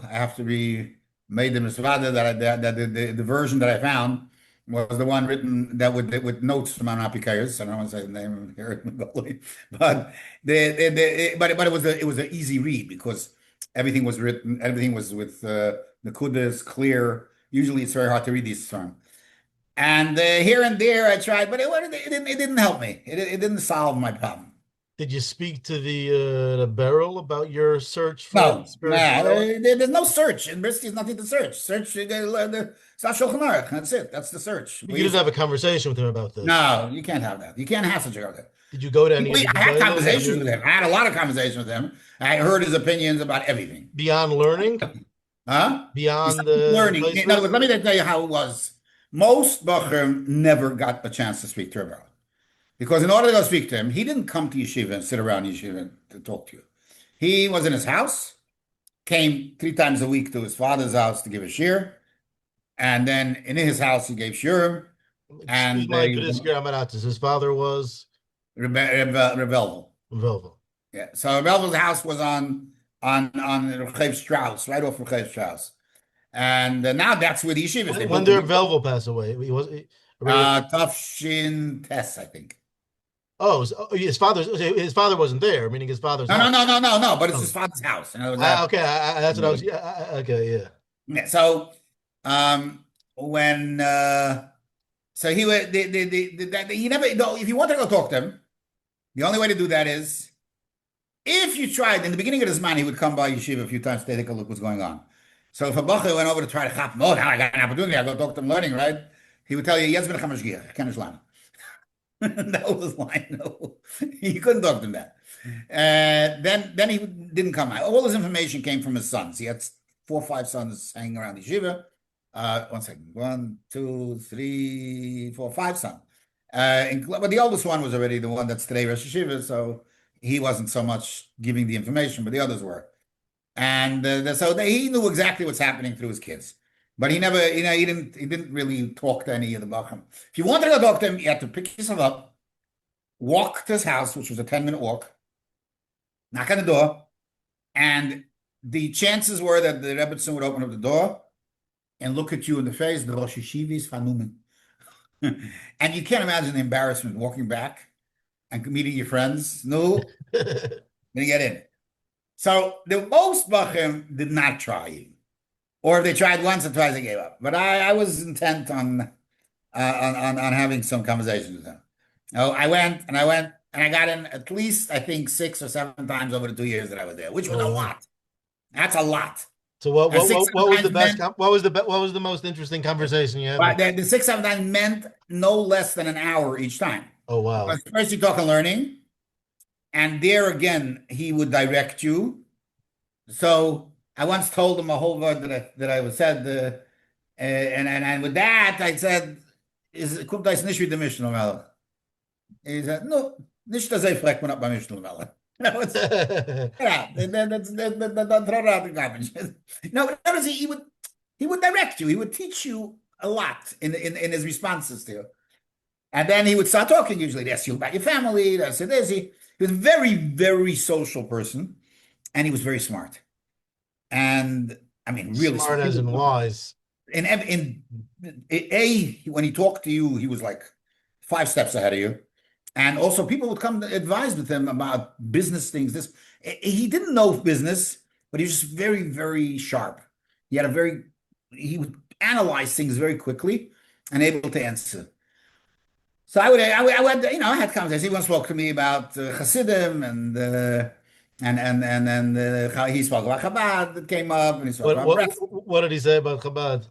have to be made the misvada that the version that I found was the one written that with notes from Anapikayos. I don't want to say the name here in Bengali, but but it was an easy read because everything was written, everything was with the kudas clear. Usually, it's very hard to read these terms. And here and there, I tried, but it didn't help me. It didn't solve my problem. Did you speak to the barrel about your search for No, spirituality? there's no search. In Brisk, there's nothing to search. Search the Shulchan Aruch. That's it. That's the search. You didn't have a conversation with him about this. No, you can't have that. You can't have such a conversation. Did you go to any of the I had Gedolim? conversations with him. I had a lot of conversations with him. I heard his opinions about everything. Beyond learning? Huh? Beyond learning. the In other words, let me tell you how it was. Most Bachrim never got the chance to speak to Rabbi. Because in order to go speak to him, he didn't come to yeshiva and sit around yeshiva to talk to you. He was in his house, came 3 times a week to his father's house to give a shir, and then in his house he gave shirim. And his father was Revelvel. Velvel. Yeah. So Revelvel's house was on Rechav Strauss, right off Rechav Strauss. And now that's where the yeshiva is. When did Velvel pass away? Tafshin Tess, I think. Oh, his father wasn't there, meaning his father's house. No, but it's his father's house. Okay, that's what I was. Okay, yeah. Yeah. So, when so he would he never. No, if you want to go talk to him, the only way to do that is if you tried in the beginning of this man, he would come by yeshiva a few times to take a look what's going on. So if a bacher went over to try to chap him, now I got an opportunity, I go talk to him learning, right? He would tell you, yes, ben chamashgiach, kenish lana. That was his line. No, he couldn't talk to him that. Then he didn't come out. All his information came from his sons. He had 4 or 5 sons hanging around the yeshiva. 1 second. 1, 2, 3, 4, 5 sons. But the oldest one was already the one that's today Rosh Yeshiva, so he wasn't so much giving the information, but the others were. And he knew exactly what's happening through his kids. But he never, he didn't really talk to any of the Bacham. If you wanted to go talk to him, you had to pick yourself up, walk to his house, which was a 10-minute walk, knock on the door, and the chances were that the Rebbetzin would open up the door and look at you in the face, the Rosh Yeshiva is Fanumen. And you can't imagine the embarrassment walking back and meeting your friends. No, then you get in. So the most Bacham did not try. Or if they tried once or twice, they gave up. But I was intent on having some conversations with them. Oh, I went and I got in at least I think 6 or 7 times over the 2 years that I was there, which was a lot. That's a lot. So what was the best? What was the most interesting conversation you had? The 6, 7 times meant no less than an hour each time. Oh wow! Because first you talk and learning, and there again he would direct you. So I once told him a whole word that I said, and with that I said, "Is kommt das nicht wie der Mishnah Melech?" He said, "No, nicht das fragt man ab beim Mishnah Melech." No, it's that's throw out the garbage. No, notice he would direct you. He would teach you a lot in his responses to you, and then he would start talking. Usually, they ask you about your family. They say this. He was a very, very social person, and he was very smart. And I mean, really smart as in wise. And when he talked to you, he was like 5 steps ahead of you. And also, people would come to advise with him about business things. He didn't know business, but he was just very, very sharp. He would analyze things very quickly and able to answer. So I had conversations. He once spoke to me about Hasidim and how he spoke about Chabad that came up, and he spoke about Brisk. What did he say about Chabad?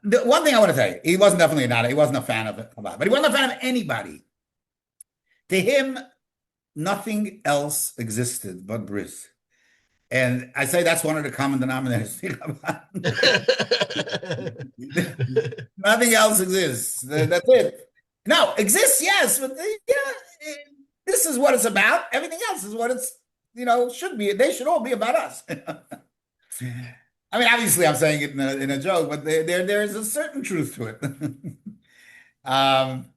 The one thing I want to say, he wasn't a fan of Chabad, but he wasn't a fan of anybody. To him, nothing else existed but Brisk. And I say that's one of the common denominators. Nothing else exists. That's it. No, exists, yes, but this is what it's about. Everything else is what it's, should be. They should all be about us. I mean, obviously, I'm saying it in a joke, but there is a certain truth to it. Um,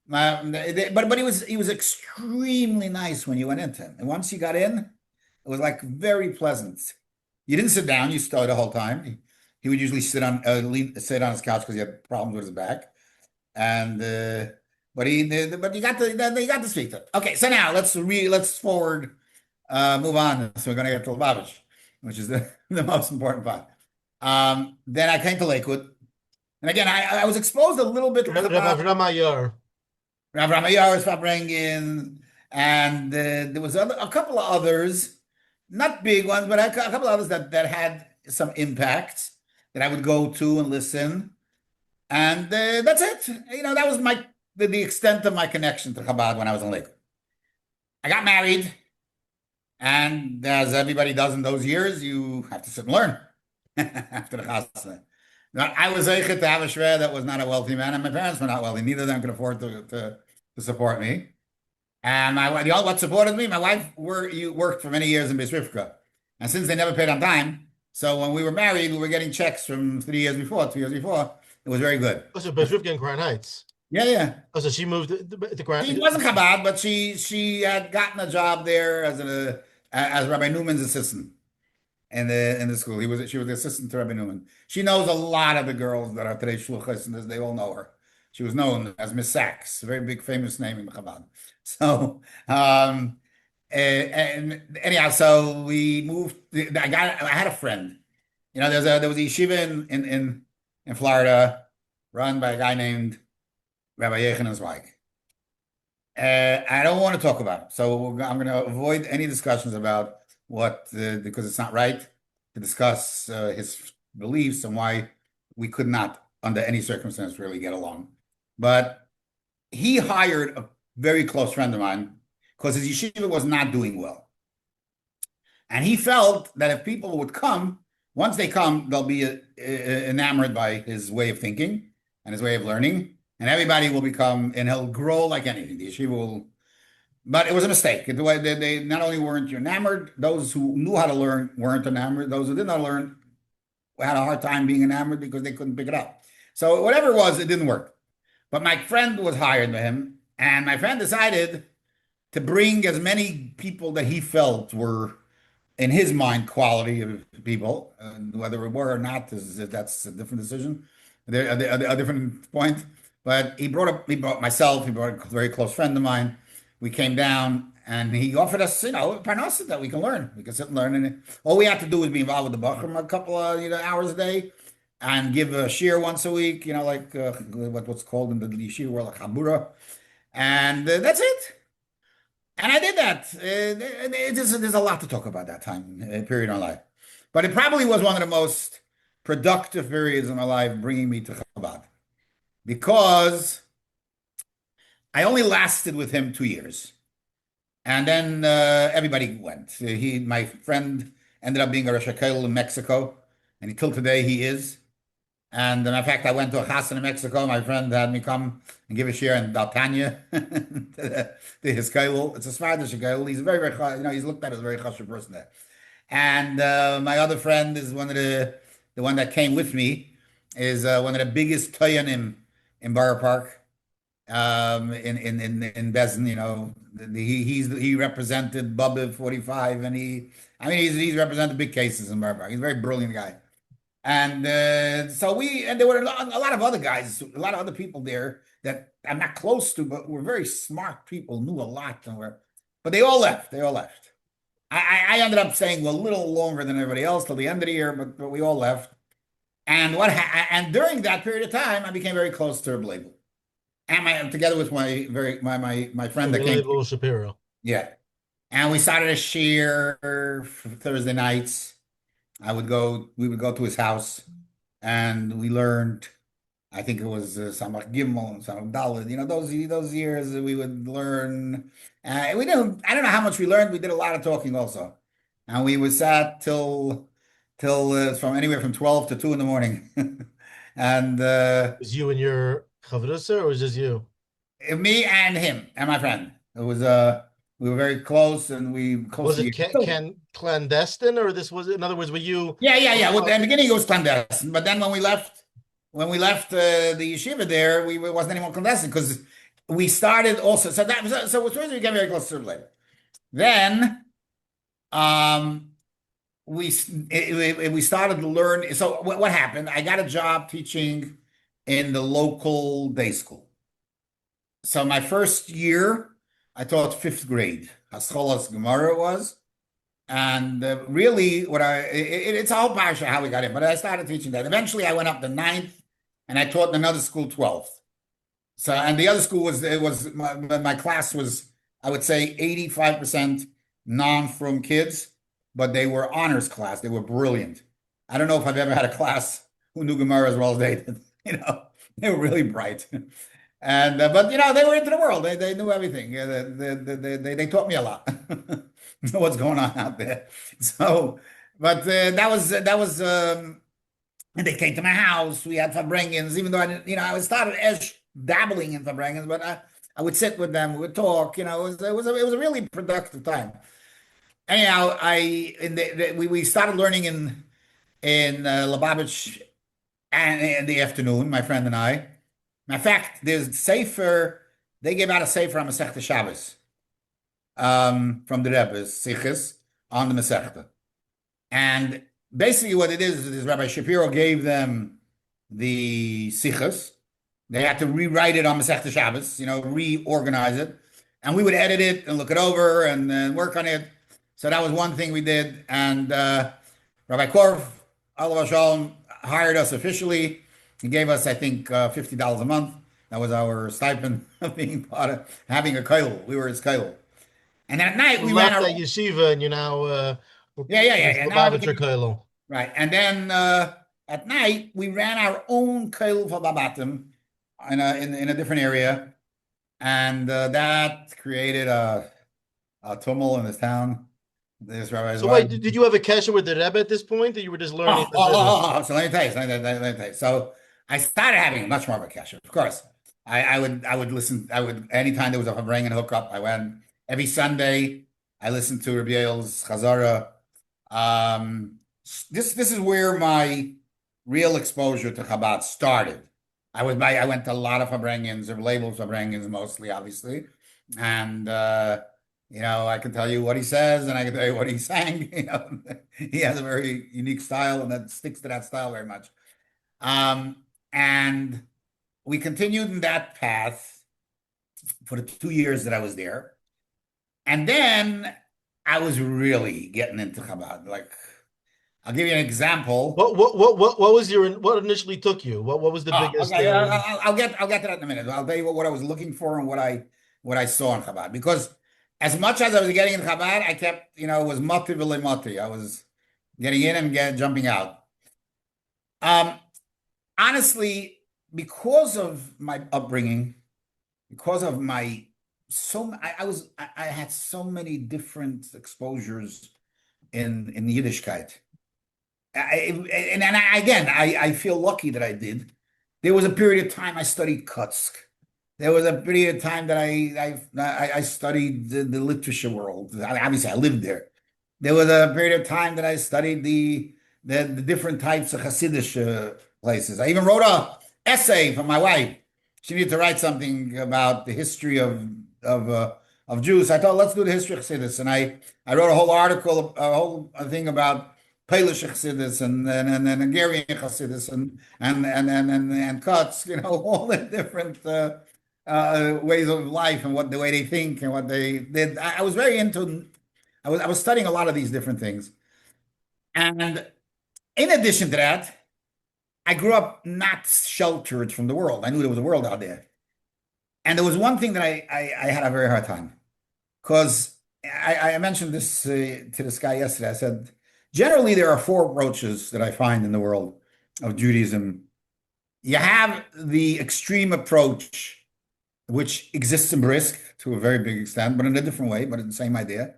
but he was extremely nice when you went into him, and once you got in, it was like very pleasant. You didn't sit down; you stood the whole time. He would usually sit on his couch because he had problems with his back, and but you got to speak to him. Okay, so now let's forward, move on. So we're going to get to Lubavitch, which is the most important part. Then I came to Lakewood. And again, I was exposed a little bit to Rav Chabad. Avram Ayar. Rav Ramayar was bringing, and there was a couple of others, not big ones, but a couple of others that had some impact that I would go to and listen. And that's it. That was the extent of my connection to Chabad when I was in Lakewood. I got married, and as everybody does in those years, you have to sit and learn after the chasna. Now, I was zeichet to have a shver that was not a wealthy man, and my parents were not wealthy. Neither of them could afford to support me. And what supported me, my wife worked for many years in Brisk, and since they never paid on time, so when we were married, we were getting checks from 2 years before. It was very good. Oh, so Bezrivka in Crown Heights. Yeah, yeah. Oh, so she moved to Crown. She wasn't Chabad, but she had gotten a job there as Rabbi Newman's assistant in the school. She was the assistant to Rabbi Newman. She knows a lot of the girls that are today shluchas, and they all know her. She was known as Miss Sachs, a very big famous name in Chabad. So and anyhow, so we moved. I had a friend. There was a yeshiva in Florida, run by a guy named Rabbi Yechanan Zweig. I don't want to talk about it, so I'm going to avoid any discussions about because it's not right to discuss his beliefs and why we could not, under any circumstance, really get along. But he hired a very close friend of mine because his yeshiva was not doing well. And he felt that if people would come, once they come, they'll be enamored by his way of thinking and his way of learning. And everybody will become, and he'll grow like anything. The yeshiva will, but it was a mistake. They not only weren't enamored, those who knew how to learn weren't enamored. Those who did not learn had a hard time being enamored because they couldn't pick it up. So whatever it was, it didn't work. But my friend was hired by him, and my friend decided to bring as many people that he felt were, in his mind, quality of people. Whether it were or not, that's a different decision, a different point. But he brought myself, he brought a very close friend of mine. We came down and he offered us, parnasa that we can learn. We can sit and learn. And all we had to do was be involved with the Bachram a couple of hours a day and give a shir once a week, like what's called in the yeshiva world, like Habura. And that's it. And I did that. There's a lot to talk about that time period in my life. But it probably was one of the most productive periods in my life, bringing me to Chabad. Because I only lasted with him 2 years. And then everybody went. My friend ended up being a Rosh Hashanah in Mexico, and till today he is. And in fact, I went to a chassan in Mexico. My friend had me come and give a share in Daltanya to his kailul. It's a Svardish kailul. He's very, very, he's looked at as a very chashuv person there. And my other friend is the one that came with me, is one of the biggest toyanim in Borough Park, in Bezdin. He represented Bubba 45, and he's represented big cases in Borough Park. He's a very brilliant guy. And there were a lot of other guys, a lot of other people there that I'm not close to, but were very smart people, knew a lot, but they all left. I ended up staying a little longer than everybody else till the end of the year, but we all left. And and during that period of time, I became very close to Rabbi Label, and together with my friend that came, Shapiro. Yeah, and we started a shir Thursday nights. We would go to his house, and we learned. I think it was Samach Gimel and Samach Dalet. Those years we would learn. We didn't. I don't know how much we learned. We did a lot of talking also, and we would sat till from anywhere from 12 to 2 in the morning. And was you and your chavrusa, or was just you? Me and him and my friend. It was We were very close, and we close Was to it you. So, clandestine, or this was, in other words, were you? yeah. Well, in the beginning, it was clandestine, but then when we left the yeshiva there, it wasn't anymore clandestine because we started also. So first we became very close to later. Then um, we started to learn. So what happened? I got a job teaching in the local day school. So my first year, I taught fifth grade. Hascholas Gemara was. And really, it's a whole parsha how we got in, but I started teaching that. Eventually, I went up to ninth, and I taught in another school 12th. So, and the other school was my class was, I would say, 85% non-frum kids, but they were honors class. They were brilliant. I don't know if I've ever had a class who knew Gemara as well as they did. They were really bright. And but they were into the world. They knew everything. They taught me a lot. Know what's going on out there. So, but that was and they came to my house. We had Fabrengens, even though I didn't, I started as dabbling in Fabrengens, but I would sit with them, we would talk. It was a really productive time. Anyhow, we started learning in Lubavitch and in the afternoon, my friend and I. In fact, there's Sefer, they gave out a Sefer on Masechta Shabbos from the Rebbe's Sichos on the Masechta. And basically what it is Rabbi Shapiro gave them the Sichos. They had to rewrite it on Masechta Shabbos, reorganize it. And we would edit it and look it over and then work on it. So that was one thing we did. And Rabbi Korf, Alav Shalom, hired us officially. He gave us, I think, $50 a month. That was our stipend of being part of having a kollel. We were his kollel. And at night You we ran left our that yeshiva, and you're now yeah. Now Lubavitcher kollel. right. And then at night we ran our own kollel for Babatim in a different area, and that created a tumult in this town. This rabbi's So wife. wait, did you have a kesher with the Rebbe at this point, or you were just learning the business? So let me tell you. Let me tell you. So I started having much more of a cash. Of course, I would listen. Anytime there was a Fabrengen hookup, I went every Sunday. I listened to Rabbi Yale's Chazara. This is where my real exposure to Chabad started. I went to a lot of Fabrengens, or labeled Fabrengens mostly, obviously, and I can tell you what he says, and I can tell you what he sang. He has a very unique style, and that sticks to that style very much. And we continued in that path for the 2 years that I was there. And then I was really getting into Chabad. Like, I'll give you an example. What initially took you? What was the biggest? Okay, I'll get to that in a minute. I'll tell you what I was looking for and what I saw in Chabad. Because as much as I was getting in Chabad, I kept, it was mati v'le mati. I was getting in and jumping out. Honestly, because of my upbringing, because of I had so many different exposures in Yiddishkeit. I feel lucky that I did. There was a period of time I studied Kutsk. There was a period of time that I studied the literature world. Obviously, I lived there. There was a period of time that I studied the different types of Hasidic places. I even wrote a essay for my wife. She needed to write something about the history of Jews. I thought, let's do the history of Chassidus, and I wrote a whole article, a whole thing about Polish Chassidus and Hungarian Chassidus and Kutsk, all the different ways of life and the way they think and what they did. I was very into. I was studying a lot of these different things, and in addition to that, I grew up not sheltered from the world. I knew there was a world out there. And there was one thing that I had a very hard time. Because I mentioned this to this guy yesterday. I said, generally, there are four approaches that I find in the world of Judaism. You have the extreme approach, which exists in Brisk to a very big extent, but in a different way, but in the same idea.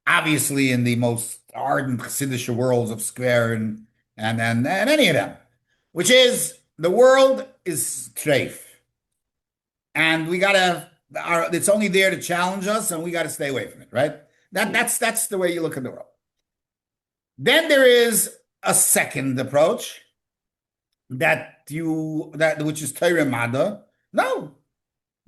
Obviously, in the most ardent Hasidic worlds of Square and any of them. Which is the world is treif, and we gotta it's only there to challenge us, and we got to stay away from it, right? That's the way you look at the world. Then there is a second approach which is Torah Mada. No,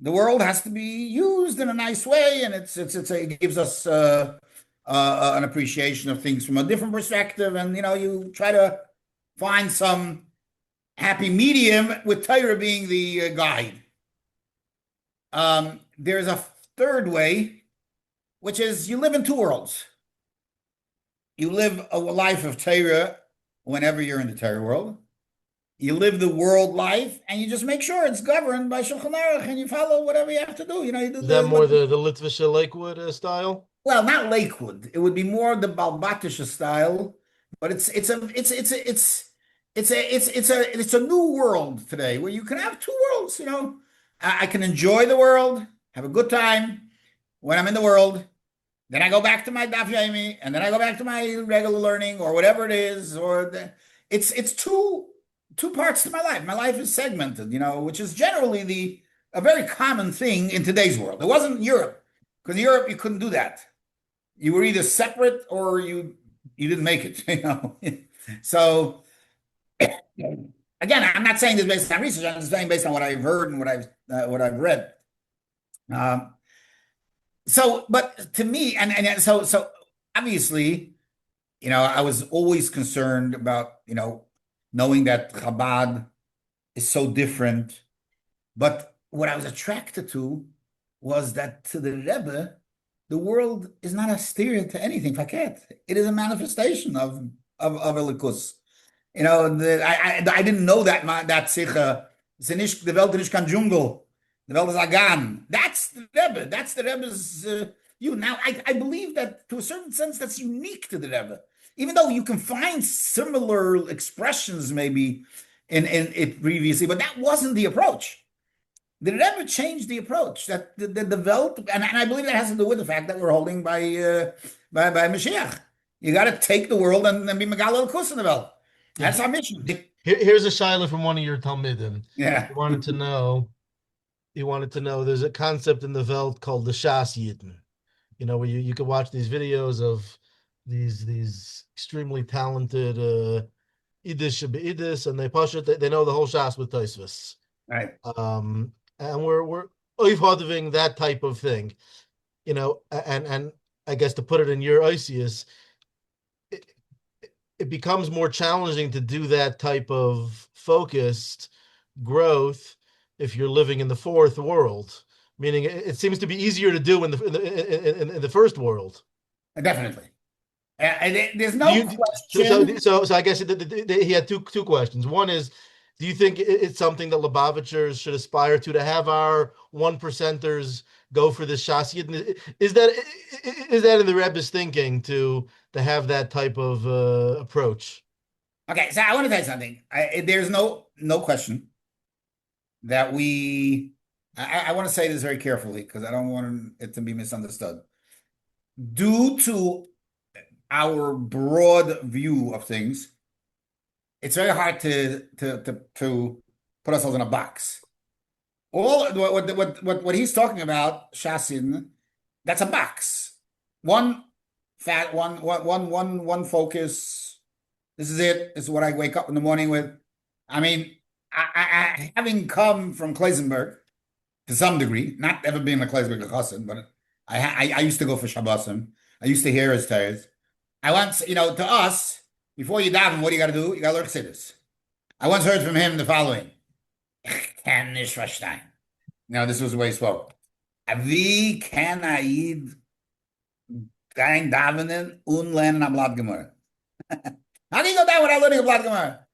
the world has to be used in a nice way, and it gives us an appreciation of things from a different perspective, and you try to find some happy medium with Torah being the guide. There's a third way, which is you live in two worlds. You live a life of Torah whenever you're in the Torah world. You live the world life, and you just make sure it's governed by Shulchan Aruch, and you follow whatever you have to do. You do Is that more the Lubavitcher Lakewood style? Well, not Lakewood. It would be more the Balbatisha style, but it's a new world today where you can have two worlds. I can enjoy the world, have a good time when I'm in the world. Then I go back to my Daf Yomi, and then I go back to my regular learning or whatever it is. It's two parts to my life. My life is segmented, which is generally a very common thing in today's world. It wasn't in Europe, because in Europe you couldn't do that. You were either separate or you didn't make it. So again, I'm not saying this based on research. I'm just saying based on what I've heard and what I've read. But to me, and so obviously, I was always concerned about knowing that Chabad is so different. But what I was attracted to was that to the Rebbe, the world is not a stereo to anything. Faket. It is a manifestation of Elikus. I didn't know that Sikha. The Welt is kein Dschungel. The Welt is Agan. That's the Rebbe. That's the Rebbe's you. Now, I believe that to a certain sense that's unique to the Rebbe. Even though you can find similar expressions maybe in it previously, but that wasn't the approach. The Rebbe changed the approach. That the Welt, and I believe that has to do with the fact that we're holding by Mashiach. You got to take the world and be Megal Elikus in the Welt. That's our mission. Here's a shaila from one of your Talmidim. Yeah. He wanted to know there's a concept in the Welt called the Shas Yidden. Where you could watch these videos of these extremely talented Iddish, and they push it. They know the whole Shas with Tosfos. Right. And we're oivhodiving that type of thing, and I guess to put it in your Isius, it becomes more challenging to do that type of focused growth if you're living in the fourth world. Meaning, it seems to be easier to do in the first world. Definitely. There's no question. So I guess he had two questions. One is, do you think it's something that Lubavitchers should aspire to have our 1%ers go for this Shas Yidden? Is that in the Rebbe's thinking to have that type of approach? Okay, so I want to tell you something. There's no question that I want to say this very carefully because I don't want it to be misunderstood. Due to our broad view of things, it's very hard to put ourselves in a box. All what he's talking about, Shasin, that's a box. One focus. This is it. This is what I wake up in the morning with. I mean, I having come from Kleisenberg to some degree, not ever being a Kleisenberg chassid, but I used to go for Shabbosim. I used to hear his tales. I once, to us, before you daven, what do you got to do? You got to learn chassidus. I once heard from him the following: "Ich kann nicht verstehen." Now, this was the way he spoke. Wie kann Aid kein davenen und lernen a Blatt Gemara? How do you go down without learning a Blatt Gemara?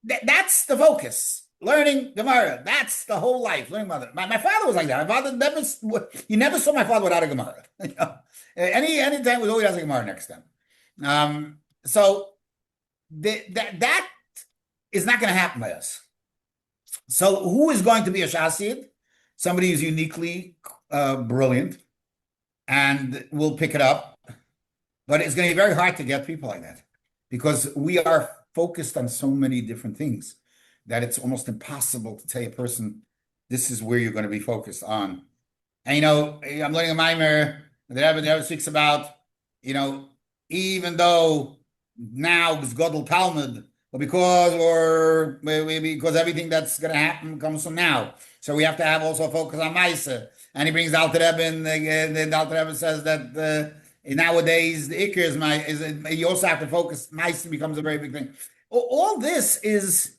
That's the focus. Learning Gemara. That's the whole life. Learning Gemara. My father was like that. My father you never saw my father without a Gemara. Any time was always has a Gemara next to him. So that is not going to happen by us. So who is going to be a Shasid? Somebody who's uniquely brilliant and will pick it up. But it's going to be very hard to get people like that because we are focused on so many different things that it's almost impossible to tell a person this is where you're going to be focused on. And I'm learning a mimer. The Rebbe speaks about, even though now it's Godel Talmud, but because everything that's going to happen comes from now, so we have to have also focus on Maisa. And he brings the Alter Rebbe, and the Alter Rebbe says that nowadays the Iker is you also have to focus. Maisa becomes a very big thing. All this is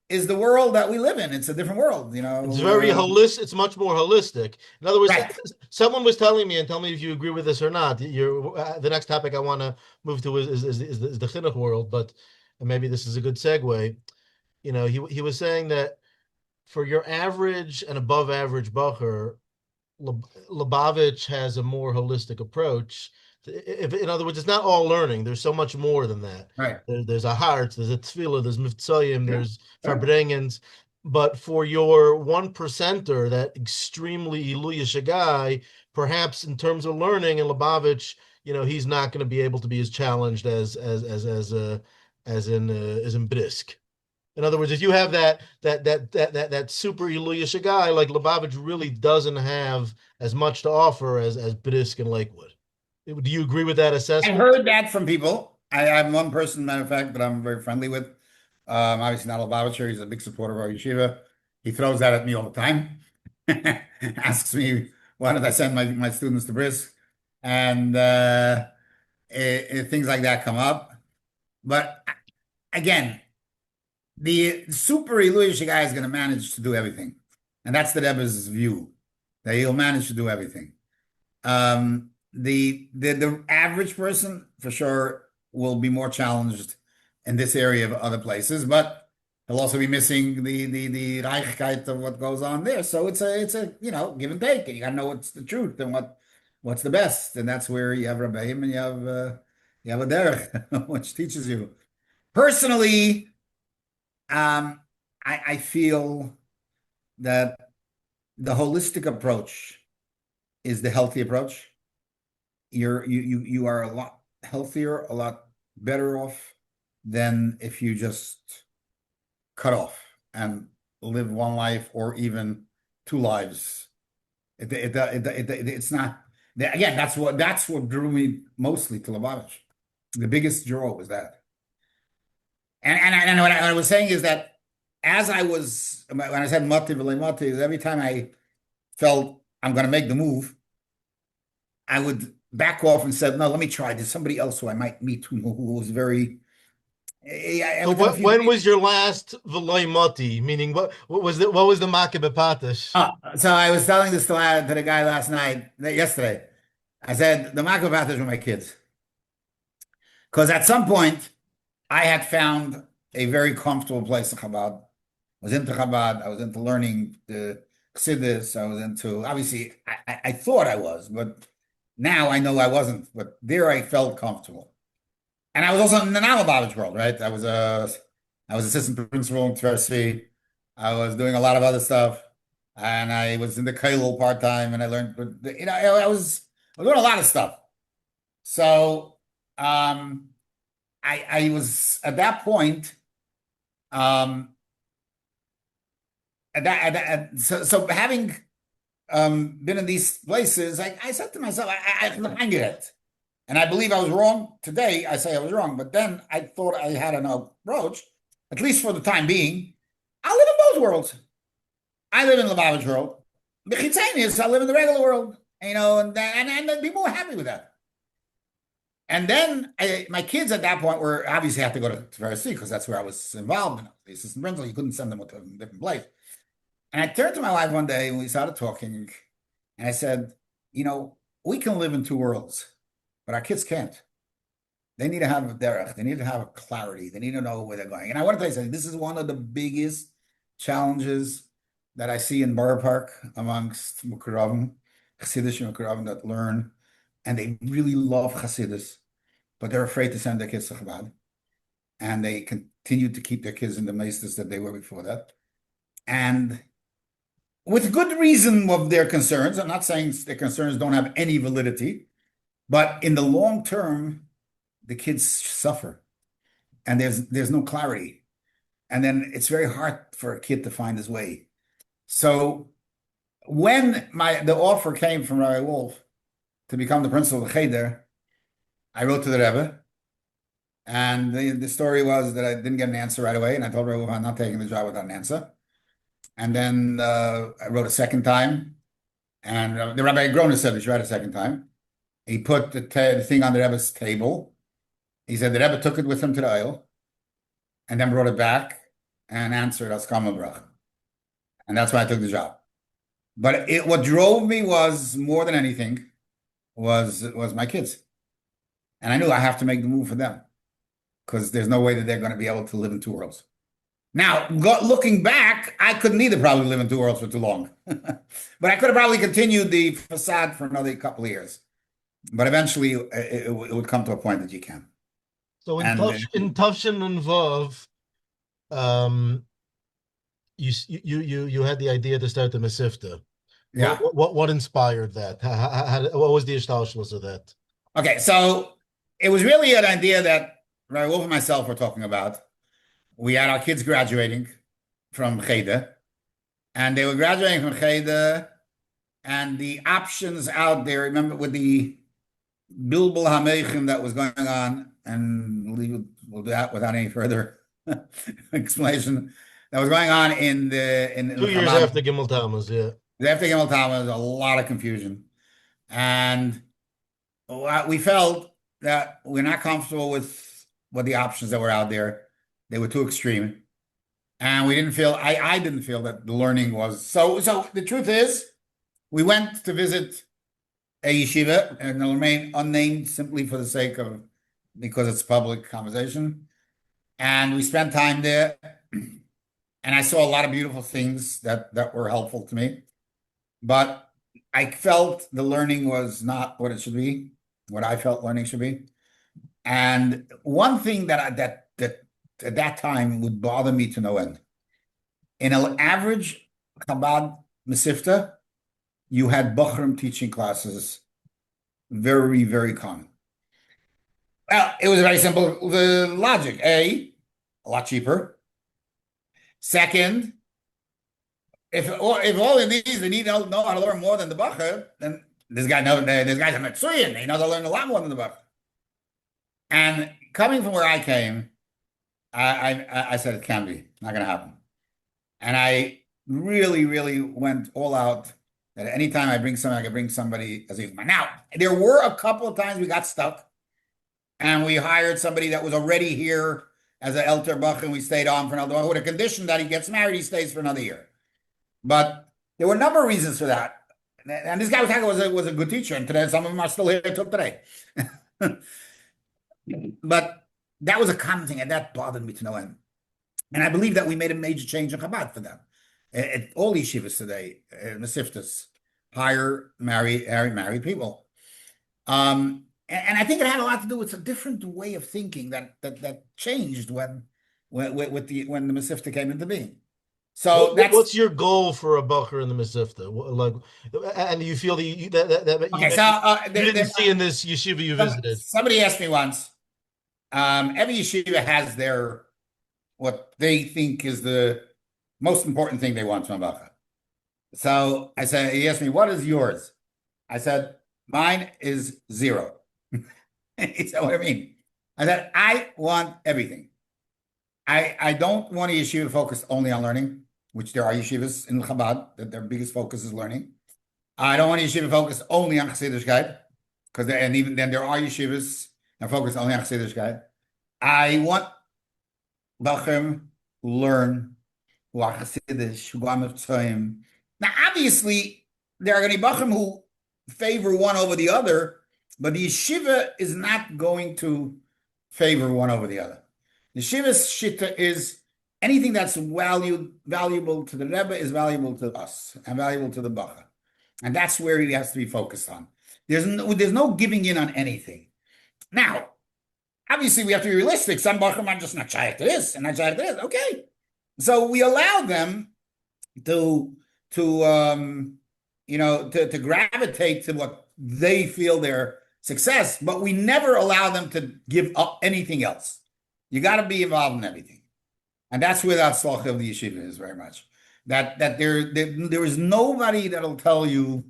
the world that we live in. It's a different world, It's very holistic. It's much more holistic. In other words, Right. someone was telling me, and tell me if you agree with this or not. The next topic I want to move to is the chinuch world, but maybe this is a good segue. He was saying that for your average and above average bacher, Lubavitch has a more holistic approach. In other words, it's not all learning. There's so much more than that. Right. There's a heart, there's a tefillah, there's mitzvayim, there's Sure. farbrengens. But for your 1%er, that extremely iluyish guy, perhaps in terms of learning in Lubavitch, he's not going to be able to be as challenged as in Brisk. In other words, if you have that super iluyish guy, like Lubavitch really doesn't have as much to offer as Brisk and Lakewood. Do you agree with that I assessment? heard that from people. I have one person, matter of fact, that I'm very friendly with. Obviously not a Lubavitcher. He's a big supporter of our yeshiva. He throws that at me all the time. Asks me, why did I send my students to Brisk? And things like that come up. But again, the super Iluyish guy is going to manage to do everything. And that's the Rebbe's view, that he'll manage to do everything. The average person, for sure, will be more challenged in this area of other places, but he'll also be missing the Reichkeit of what goes on there. So it's a give and take, and you got to know what's the truth and what's the best, and that's where you have Rebbeim and you have a derech which teaches you. Personally, I feel that the holistic approach is the healthy approach. You are a lot healthier, a lot better off than if you just cut off and live one life or even two lives. It's not. Again, that's what drew me mostly to Lubavitch. The biggest draw was that. And what I was saying is that when I said motiv, every time I felt I'm going to make the move, I would back off and said, no, let me try. There's somebody else who I might meet who was very. So when was your last V'loi Moti? Meaning, what was the Makeh B'Patish? So I was telling this to the guy yesterday. I said the Makeh B'Patish were my kids, because at some point I had found a very comfortable place in Chabad. I was into Chabad. I was into learning the Chassidus. I was into, obviously, I thought I was, but now I know I wasn't. But there I felt comfortable. And I was also in the non-Lubavitch world, right? I was assistant principal in Tversky. I was doing a lot of other stuff, and I was in the Kailul part-time, and I learned, I was doing a lot of stuff. So I was at that point, so having been in these places, I said to myself, I can get it. And I believe I was wrong. Today, I say I was wrong. But then I thought I had an approach, at least for the time being. I live in both worlds. I live in the Lubavitch world. The Chitzanius, I live in the regular world. And I'd be more happy with that. And then my kids at that point were obviously have to go to Tversky, because that's where I was involved in the assistant principal. You couldn't send them to a different place. And I turned to my wife one day and we started talking. And I said, we can live in two worlds, but our kids can't. They need to have a derech. They need to have a clarity. They need to know where they're going. And I want to tell you something. This is one of the biggest challenges that I see in Borough Park amongst Mukaravim, Chassidish Mukaravim that learn, and they really love Chassidus, but they're afraid to send their kids to Chabad. And they continue to keep their kids in the meisters that they were before that. And with good reason of their concerns. I'm not saying their concerns don't have any validity, but in the long term, the kids suffer, and there's no clarity, and then it's very hard for a kid to find his way. So when the offer came from Rabbi Wolf to become the principal of the Cheder, I wrote to the Rebbe, and the story was that I didn't get an answer right away, and I told Rabbi Wolf I'm not taking the job without an answer. And then I wrote a second time, and the Rabbi Grona said we should write a second time. He put the thing on the Rebbe's table. He said the Rebbe took it with him to the aisle, and then brought it back and answered Askama Bracha. And that's why I took the job. But what drove me was more than anything was my kids. And I knew I have to make the move for them because there's no way that they're going to be able to live in two worlds. Now, looking back, I couldn't either probably live in two worlds for too long. But I could have probably continued the facade for another couple of years. But eventually, it would come to a point that you can. So in Tavshin and Vav, you had the idea to start the Mesivta. Yeah. What inspired that? What was the ishtalshlus of that? Okay, so it was really an idea that Rabbi Wolf and myself were talking about. We had our kids graduating from Cheder, and they were graduating from Cheder, and the options out there, remember with the Bilbul HaMeichim that was going on, and we'll do that without any further explanation, that was going on in 2 years Chabad. After Gimel Tammuz, yeah. After Gimel Tammuz, a lot of confusion. And we felt that we're not comfortable with what the options that were out there. They were too extreme. And we didn't feel, I didn't feel that the learning was, so the truth is, we went to visit a yeshiva, and it'll remain unnamed simply for the sake of, because it's public conversation. And we spent time there, and I saw a lot of beautiful things that were helpful to me. But I felt the learning was not what it should be, what I felt learning should be. And one thing that at that time would bother me to no end. In an average Chabad Mesivta, you had Bachrim teaching classes, very, very common. Well, it was very simple. The logic, a lot cheaper. Second, if all of these they need to know how to learn more than the Bachar, then this guy's a Metzuyan. He knows how to learn a lot more than the Bachar. And coming from where I came, I said it can't be, not going to happen. And I really, really went all out that anytime I bring somebody, I could bring somebody as a human. Now, there were a couple of times we got stuck, and we hired somebody that was already here as an Elter Bach, and we stayed on for another one with a condition that he gets married, he stays for another year. But there were a number of reasons for that. And this guy was a good teacher, and today some of them are still here till today. But that was a common thing, and that bothered me to no end. And I believe that we made a major change in Chabad for them. At all yeshivas today, Mesivtas, hire married people. And I think it had a lot to do with a different way of thinking that changed when the Mesivta came into being. So what's your goal for a Bacher in the Mesivta? Like, and you feel you didn't see in this yeshiva you visited. Somebody asked me once. Every yeshiva has what they think is the most important thing they want from a Bacher. So I said, he asked me, what is yours? I said, mine is 0. He said, what do you mean? I said, I want everything. I don't want a yeshiva focused only on learning, which there are yeshivas in Chabad that their biggest focus is learning. I don't want a yeshiva focused only on Chassidishkeit, and even then there are yeshivas that focus only on Chassidishkeit. I want Bachrim who learn, who are Chassidish, who go on Mitzvahim. Now, obviously, there are going to be Bachrim who favor one over the other, but the yeshiva is not going to favor one over the other. The yeshiva's shitta is anything that's valuable to the Rebbe is valuable to us and valuable to the Bacha. And that's where he has to be focused on. There's no giving in on anything. Now, obviously, we have to be realistic. Some Bachrim are just not shaykh to this and not shaykh to this. Okay. So we allow them to gravitate to what they feel their success, but we never allow them to give up anything else. You got to be involved in everything. And that's where that tzlach of the yeshiva is very much. that there is nobody that'll tell you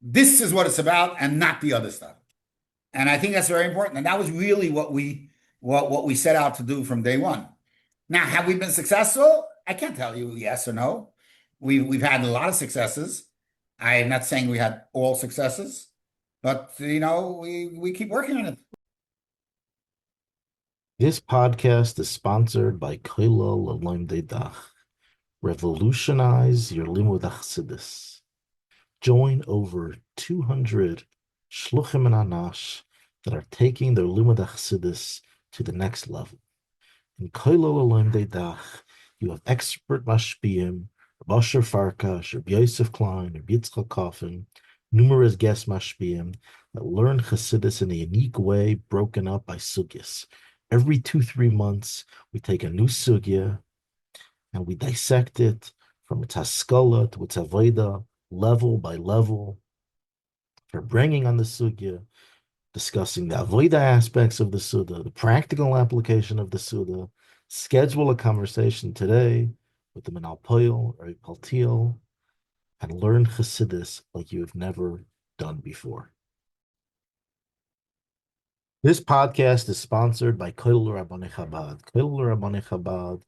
this is what it's about and not the other stuff. And I think that's very important. And that was really what we set out to do from day one. Now, have we been successful? I can't tell you yes or no. We've had a lot of successes. I'm not saying we had all successes, but we keep working on it. This podcast is sponsored by Koilel L'Olam Deidach. Revolutionize your limud chassidus. Join over 200 shluchim and anash that are taking their limud chassidus to the next level. In Koilel L'Olam Deidach, you have expert mashpiyim, Rabbi Asher Farkash, Rabbi Yosef Klein, Rabbi Yitzchak Coffin, numerous guest mashpiyim that learn chassidus in a unique way, broken up by sugyas. Every 2-3 months, we take a new sugya and we dissect it from its haskalah to its avodah, level by level, for bringing on the sugya, discussing the avodah aspects of the sugya, the practical application of the sugya. Schedule a conversation today with the Menal Poyel or Paltiel and learn chassidus like you have never done before. This podcast is sponsored by Koilel Rabbanei Chabad. Koilel Rabbanei Chabad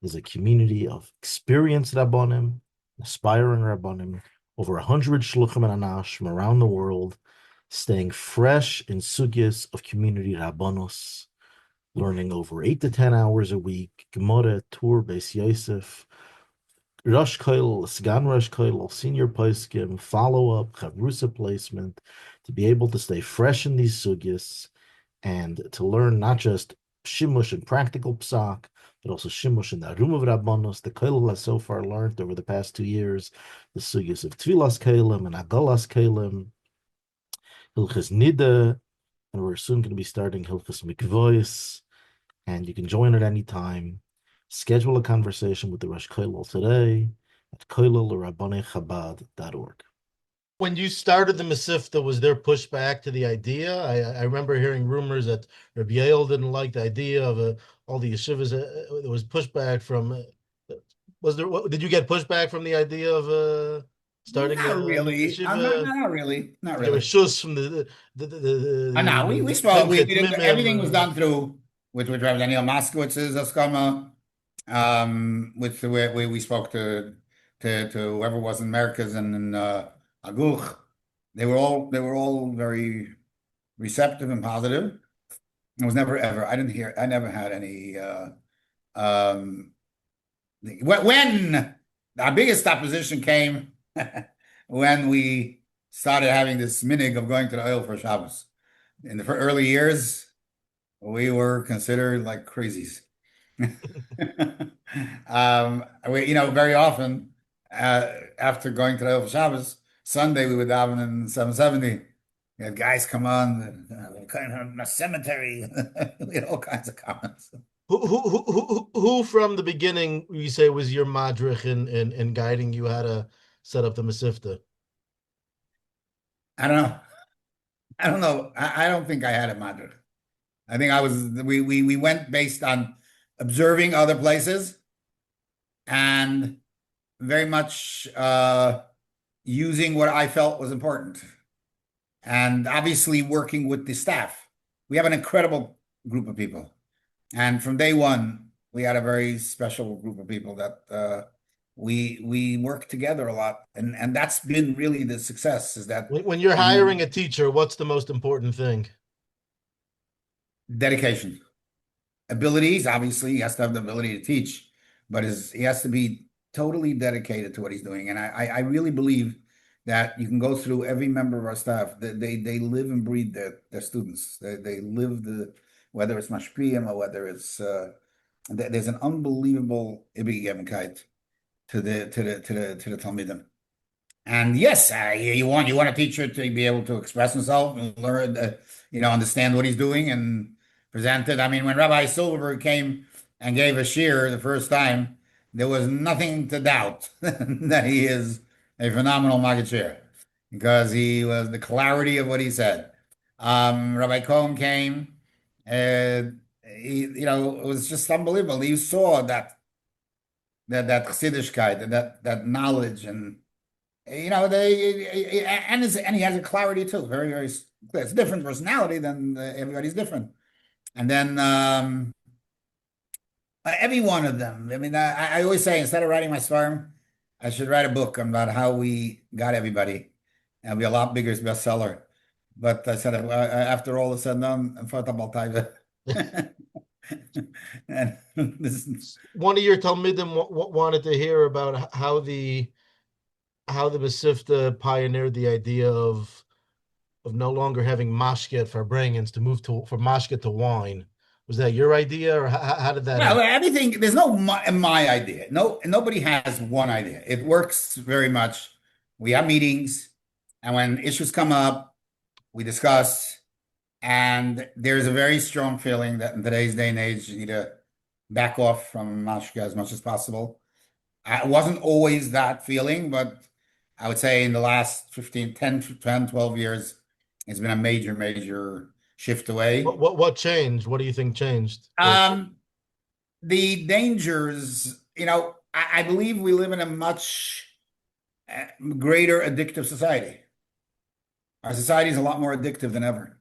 is a community of experienced Rabbanim, aspiring Rabbanim, over 100 shluchim and anash from around the world, staying fresh in sugyas of community Rabbanos, learning over 8 to 10 hours a week, Gemara, Tur, Beis Yosef, Rosh Koil, Sgan Rosh Koil, senior poskim, follow-up, chavrusa placement, to be able to stay fresh in these sugyas and to learn not just shimush and practical psak, but also shimush in the room of Rabbanos. The Koil has so far learned over the past 2 years the sugyas of Tvilas Koilim and Agalas Koilim, Hilchas Nida, and we're soon going to be starting Hilchas Mikvois, and you can join at any time. Schedule a conversation with the Rosh Koilel today at koilelrabbanechabad.org. When you started the Masifta, was there pushback to the idea? I remember hearing rumors that Rabbi Yael didn't like the idea of all the yeshivas. There was pushback from. Did you get pushback from the idea of starting? Not really. Not really. There were shus from the. No, we spoke. Everything was done through with Rabbi Daniel Moskowitz's askama. With the way we spoke to whoever was in Americas and in Aguch, they were all very receptive and positive. It was never ever. I never had any. When our biggest opposition came when we started having this minig of going to the oil for Shabbos. In the early years, we were considered like crazies. Very often after going to the Oil Shabbos, Sunday we would daven in 770. We had guys come on, kind of in a cemetery. We had all kinds of comments. Who from the beginning you say was your madrich in guiding you how to set up the Masifta? I don't know. I don't think I had a madrich. I think we went based on observing other places and very much using what I felt was important. And obviously working with the staff. We have an incredible group of people. And from day one, we had a very special group of people that we work together a lot. And that's been really the success, is that when you're hiring a teacher, what's the most important thing? Dedication. Abilities, obviously, he has to have the ability to teach, but he has to be totally dedicated to what he's doing. And I really believe that you can go through every member of our staff. They live and breathe their students. They live whether it's mashpiyim or whether it's there's an unbelievable ibigevkeit to the talmidim. And yes, you want a teacher to be able to express himself and learn, understand what he's doing and present it. I mean, when Rabbi Silverberg came and gave a shiur the first time, there was nothing to doubt that he is a phenomenal Maggid shiur, because he was the clarity of what he said. Rabbi Cohen came, it was just unbelievable. You saw that that Chassidishkeit, and that knowledge, and they and he has a clarity too, very very clear. It's a different personality than everybody's different, and then every one of them. I mean, I always say instead of writing my svarim, I should write a book about how we got everybody. It'll be a lot bigger bestseller. But I said, after all is said and done, I'm fat about time. And one of your Talmidim wanted to hear about how the Besifta pioneered the idea of no longer having mashke for bringings to move to from mashke to wine. Was that your idea, or how did that happen? Everything, there's no my idea. No, nobody has one idea. It works very much. We have meetings, and when issues come up, we discuss, and there's a very strong feeling that in today's day and age, you need to back off from mashke as much as possible. It wasn't always that feeling, but I would say in the last 10, 12 years, it's been a major, major shift away. What changed? What do you think changed? The dangers, I believe we live in a much greater addictive society. Our society is a lot more addictive than ever.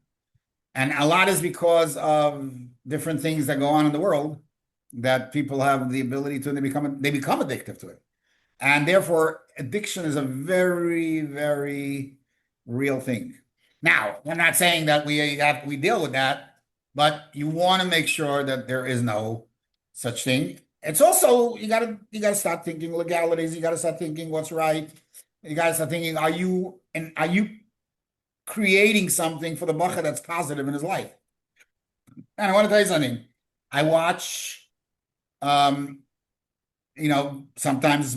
And a lot is because of different things that go on in the world that people have the ability to, and they become addictive to it. And therefore, addiction is a very, very real thing. Now, I'm not saying that we deal with that, but you want to make sure that there is no such thing. It's also, you gotta start thinking legalities. You gotta start thinking what's right. You gotta start thinking, are you creating something for the bacha that's positive in his life? And I want to tell you something. I watch, sometimes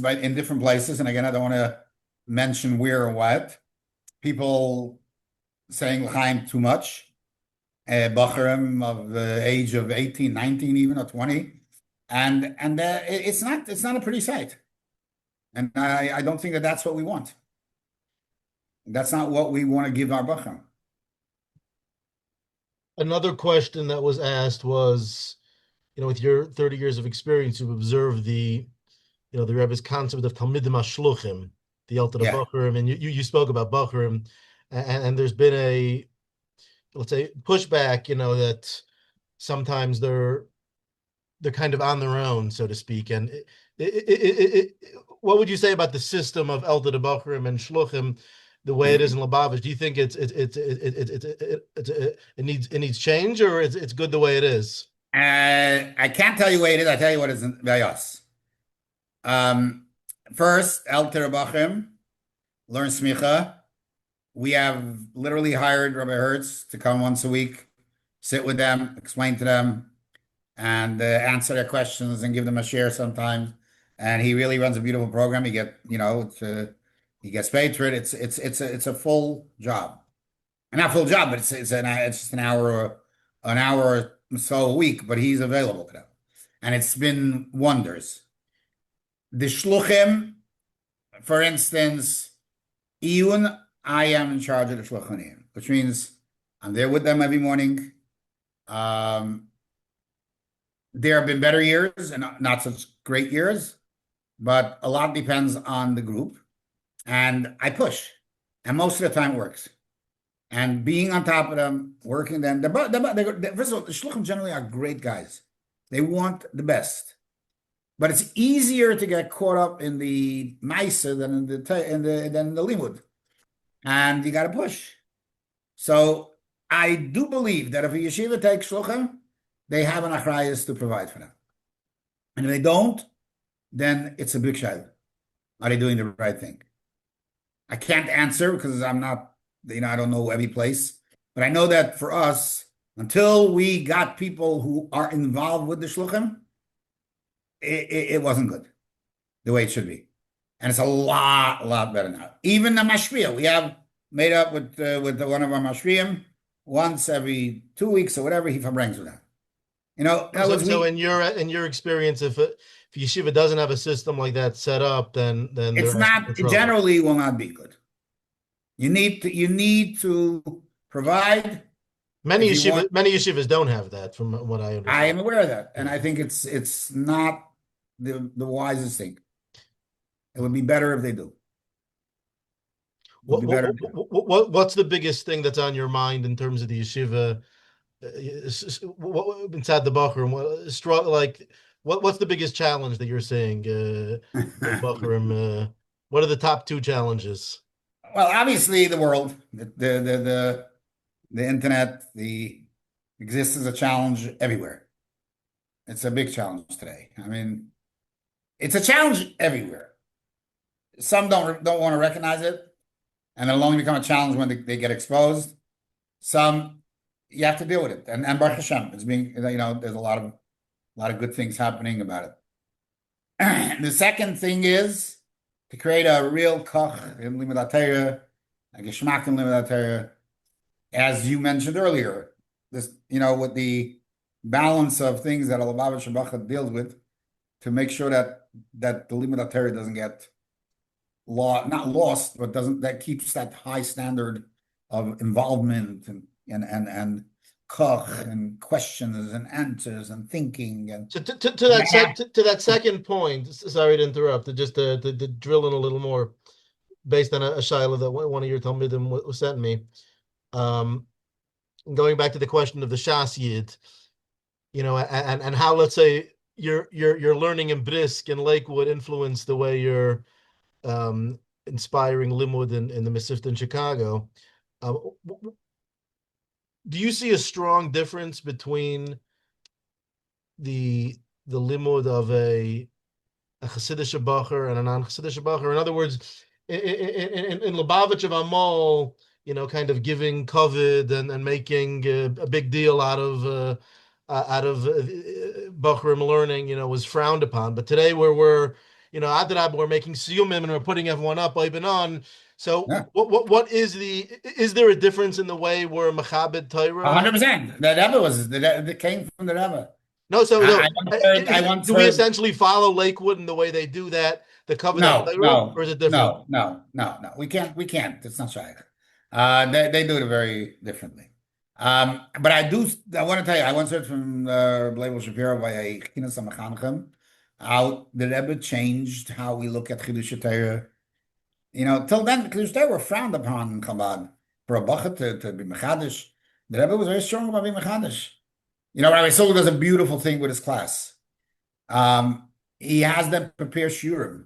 in different places, and again, I don't want to mention where or what, people saying l'chaim too much, bacharim of the age of 18, 19 even, or 20, and it's not a pretty sight. And I don't think that that's what we want. That's not what we want to give our bacharim. Another question that was asked was, with your 30 years of experience, you've observed the Rebbe's concept of Talmidim HaShluchim, the Alter Bacharim, and you spoke about Bacharim, and there's been a, let's say, pushback, that sometimes they're kind of on their own, so to speak. And what would you say about the system of Alter Bacharim and Shluchim, the way it is in Lubavitch? Do you think it needs change, or it's good the way it is? I can't tell you what it is. I tell you what is by us. First, Alter Bacharim learn smicha. We have literally hired Rabbi Hertz to come once a week, sit with them, explain to them, and answer their questions and give them a share sometimes. And he really runs a beautiful program. He he gets paid for it. It's a full job, and not full job, but it's just an hour or so a week. But he's available to them, and it's been wonders. The shluchim, for instance, I am in charge of the shluchim, which means I'm there with them every morning. There have been better years and not such great years, but a lot depends on the group. And I push, and most of the time it works. And being on top of them, working them. First of all, the shluchim generally are great guys. They want the best. But it's easier to get caught up in the ma'aser than the limud. And you got to push. So I do believe that if a yeshiva takes shluchim, they have an achrayus to provide for them. And if they don't, then it's a big shayla. Are they doing the right thing? I can't answer because I'm not, I don't know every place. But I know that for us, until we got people who are involved with the shluchim, it wasn't good the way it should be. And it's a lot better now. Even the mashpia, we have made up with one of our mashpiyim once every 2 weeks or whatever, he brings with that. So in your experience, if yeshiva doesn't have a system like that set up, then it's not, it generally will not be good. You need to provide. Many yeshivas don't have that, from what I understand. I am aware of that, and I think it's not the wisest thing. It would be better if they do. It would be better. What's the biggest thing that's on your mind in terms of the yeshiva inside the Bachram? What's the biggest challenge that you're seeing in Bachram? What are the top two challenges? Well, obviously the world, the internet, exists as a challenge everywhere. It's a big challenge today. I mean, it's a challenge everywhere. Some don't want to recognize it, and it'll only become a challenge when they get exposed. Some you have to deal with it, and Baruch Hashem, it's being there's a lot of good things happening about it. The second thing is to create a real koch in Limud Torah, a geschmack in Limud Torah, as you mentioned earlier. This with the balance of things that a Lubavitcher Yeshiva deals with, to make sure that the Limud Torah doesn't get not lost, but that keeps that high standard of involvement and koch and questions and answers and thinking. And so to that second point, sorry to interrupt, just to drill in a little more, based on a shaila that one of your talmidim sent me. Going back to the question of the Shas Yid, and how, let's say, your learning in Brisk in Lakewood influenced the way you're inspiring limud in the Masifta in Chicago. Do you see a strong difference between the limud of a Hasidic bacher and a non-Hasidic bacher? In other words, in Lubavitch of Amol, kind of giving covet and making a big deal out of Bachrim learning, was frowned upon. But today we're we're making siyumim and we're putting everyone up, open on. So yeah. What is there a difference in the way we're Machabed Torah? 100%. The Rebbe came from the Rebbe. No, so do we essentially follow Lakewood in the way they do that? The covenant no, or is it different? No. We can't. It's not shy. They do it very differently. But I want to tell you, I once heard from Rabbi Moshe Binyomin by a Chinas HaMechanchim how the Rebbe changed how we look at Chidush Torah. Till then, Chidush Torah were frowned upon in Chabad. For a bachet to be mechadish, the Rebbe was very strong about being mechadish. Rabbi Silver does a beautiful thing with his class. He has them prepare shiurim,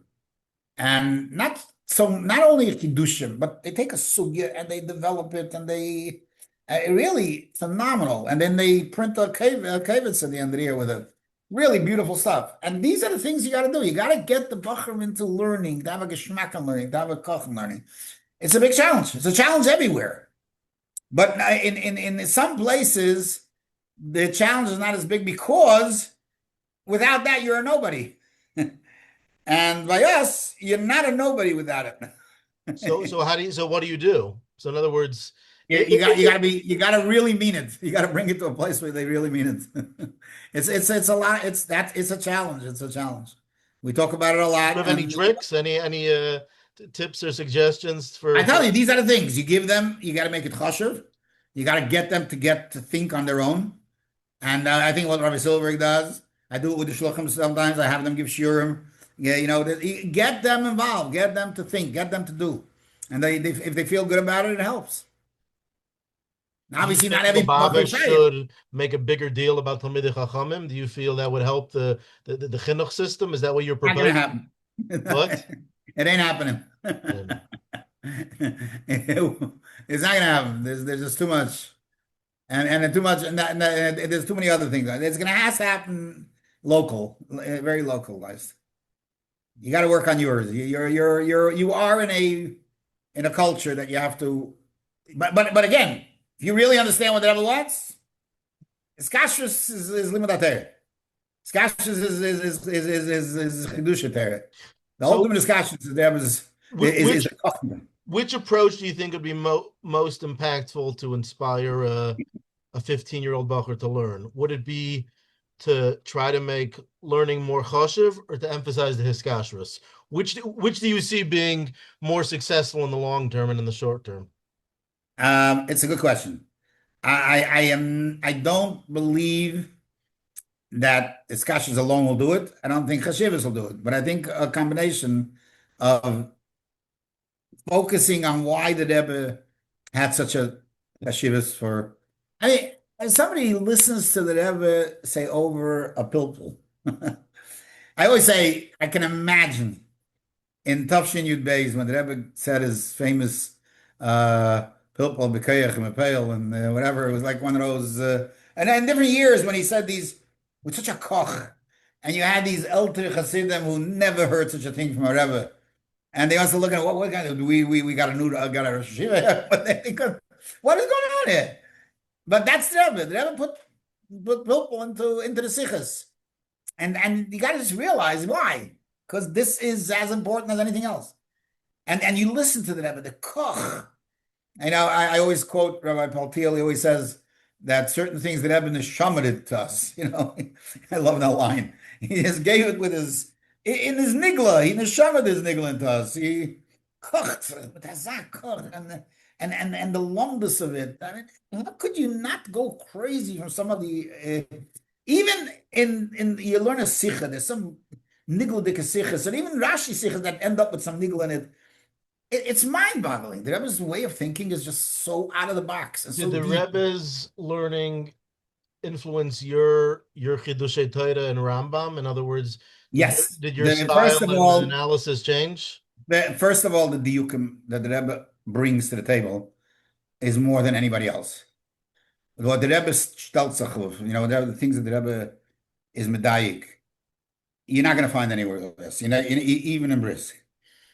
and not only Kiddushim, but they take a sugya and they develop it, and they really phenomenal. And then they print a kavitz at the end of the year with it. Really beautiful stuff. And these are the things you got to do. You got to get the Bachrim into learning, to have a geschmack on learning, to have a koch on learning. It's a big challenge. It's a challenge everywhere. But in some places, the challenge is not as big because without that, you're a nobody. And by us, you're not a nobody without it. So what do you do? So in other words, you gotta really mean it. You gotta bring it to a place where they really mean it. It's a lot. It's a challenge. It's a challenge. We talk about it a lot. Do you have any tricks? Any tips or suggestions for? I tell you, these are the things you give them. You got to make it chashuv. You got to get them to think on their own. And I think what Rabbi Silverberg does, I do it with the shluchim sometimes. I have them give shiurim. Yeah, get them involved, get them to think, get them to do, and if they feel good about it, it helps. Obviously, not every Lubavitch should make a bigger deal about Talmidei Chachamim. Do you feel that would help the chinuch system? Is that what you're proposing? Not gonna happen. What? It ain't happening. It's not gonna happen. There's just too much, and too much, and there's too many other things. It's gonna have to happen local, very localized. You got to work on yours. You are in a culture that you have to, but again. If you really understand what the Rebbe wants, Skashrus is limud Torah. Skashrus is Chidusha Torah. The ultimate Skashrus is a custom. Which approach do you think would be most impactful to inspire a 15-year-old bacher to learn? Would it be to try to make learning more chashuv or to emphasize the hiskashrus? Which do you see being more successful in the long term and in the short term? It's a good question. I don't believe that Iskashis alone will do it. I don't think Chashivas will do it. But I think a combination of focusing on why the Rebbe had such a Chashivas for. I mean, as somebody listens to the Rebbe say over a pilpul, I always say, I can imagine in Tafshin Yud Beis when the Rebbe said his famous pilpul b'kayach mepeil and whatever. It was like one of those, and in different years when he said these with such a koch, and you had these elter Hasidim who never heard such a thing from a Rebbe, and they also looking at what kind of we got a new got a Rosh Yeshiva, but they think, what is going on here? But that's the Rebbe. The Rebbe put pilpul into the sichas, and you got to just realize why, because this is as important as anything else. And you listen to the Rebbe, the koch. I always quote Rabbi Pearlstein. He always says that certain things that Rebbe neshamaded to us. I love that line. He just gave it with in his nigla. He neshamaded his nigla into us. He kocht with hazak koch and the lumbus of it. I mean, how could you not go crazy from some of the even in you learn a sikha. There's some nigla dik sichas, and even Rashi sichas that end up with some nigla in it. It's mind-boggling. The Rebbe's way of thinking is just so out of the box. And Did so the deep. Rebbe's learning influence your Chidushei Torah and Rambam? In other words, Yes. did your First style of all, and analysis change? First of all, the diukim that the Rebbe brings to the table is more than anybody else. What the Rebbe stellt sich auf, the things that the Rebbe is medayik, you're not going to find anywhere else. Even in Brisk,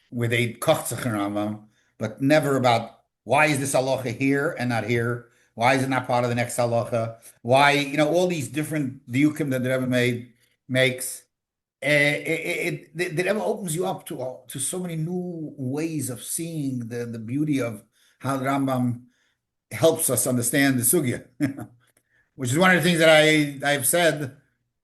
where they kocht sich around, but never about why is this halacha here and not here? Why is it not part of the next halacha? Why, all these different diukim that the Rebbe makes. The Rebbe opens you up to so many new ways of seeing the beauty of how the Rambam helps us understand the sugya, which is one of the things that I've said,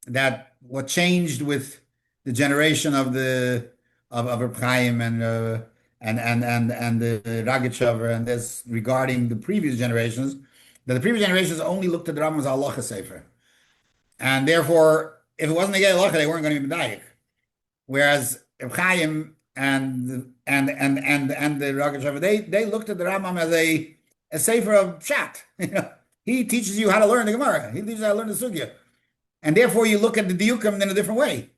that what changed with the generation of Reb Chaim and the Ragitshover and this regarding the previous generations, that the previous generations only looked at the Rambam's halacha sefer, and therefore, if it wasn't a gay halacha, they weren't going to be medayik. Whereas Reb Chaim and the Ragitshover, they looked at the Rambam as a sefer of pshat. He teaches you how to learn the Gemara. He teaches you how to learn the sugya. And therefore, you look at the diukim in a different way.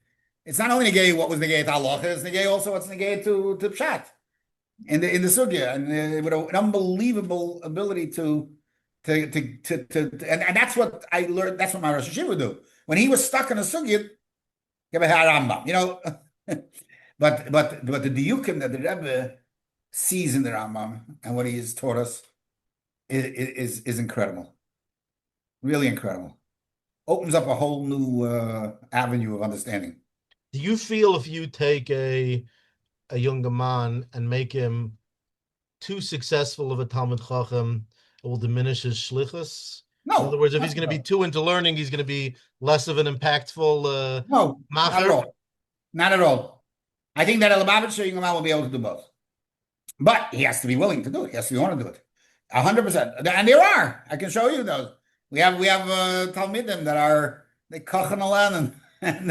It's not only negay what was negay to halacha, it's negay also what's negay to pshat in the sugya, and with an unbelievable ability and that's what I learned. That's what my Rosh Yeshiva would do when he was stuck in a sugya. Give a Rambam, but the diukim that the Rebbe sees in the Rambam and what he has taught us is incredible, really incredible. Opens up a whole new avenue of understanding. Do you feel if you take a younger man and make him too successful of a Talmud Chacham, it will diminish his shlichus? No. In other words, if he's going to be too into learning, he's going to be less of an impactful no, macher? not at all. Not at all. I think that a Lubavitcher young man will be able to do both. But he has to be willing to do it. He has to want to do it. 100%. And there are. I can show you those. We have Talmidim that they kochen alan and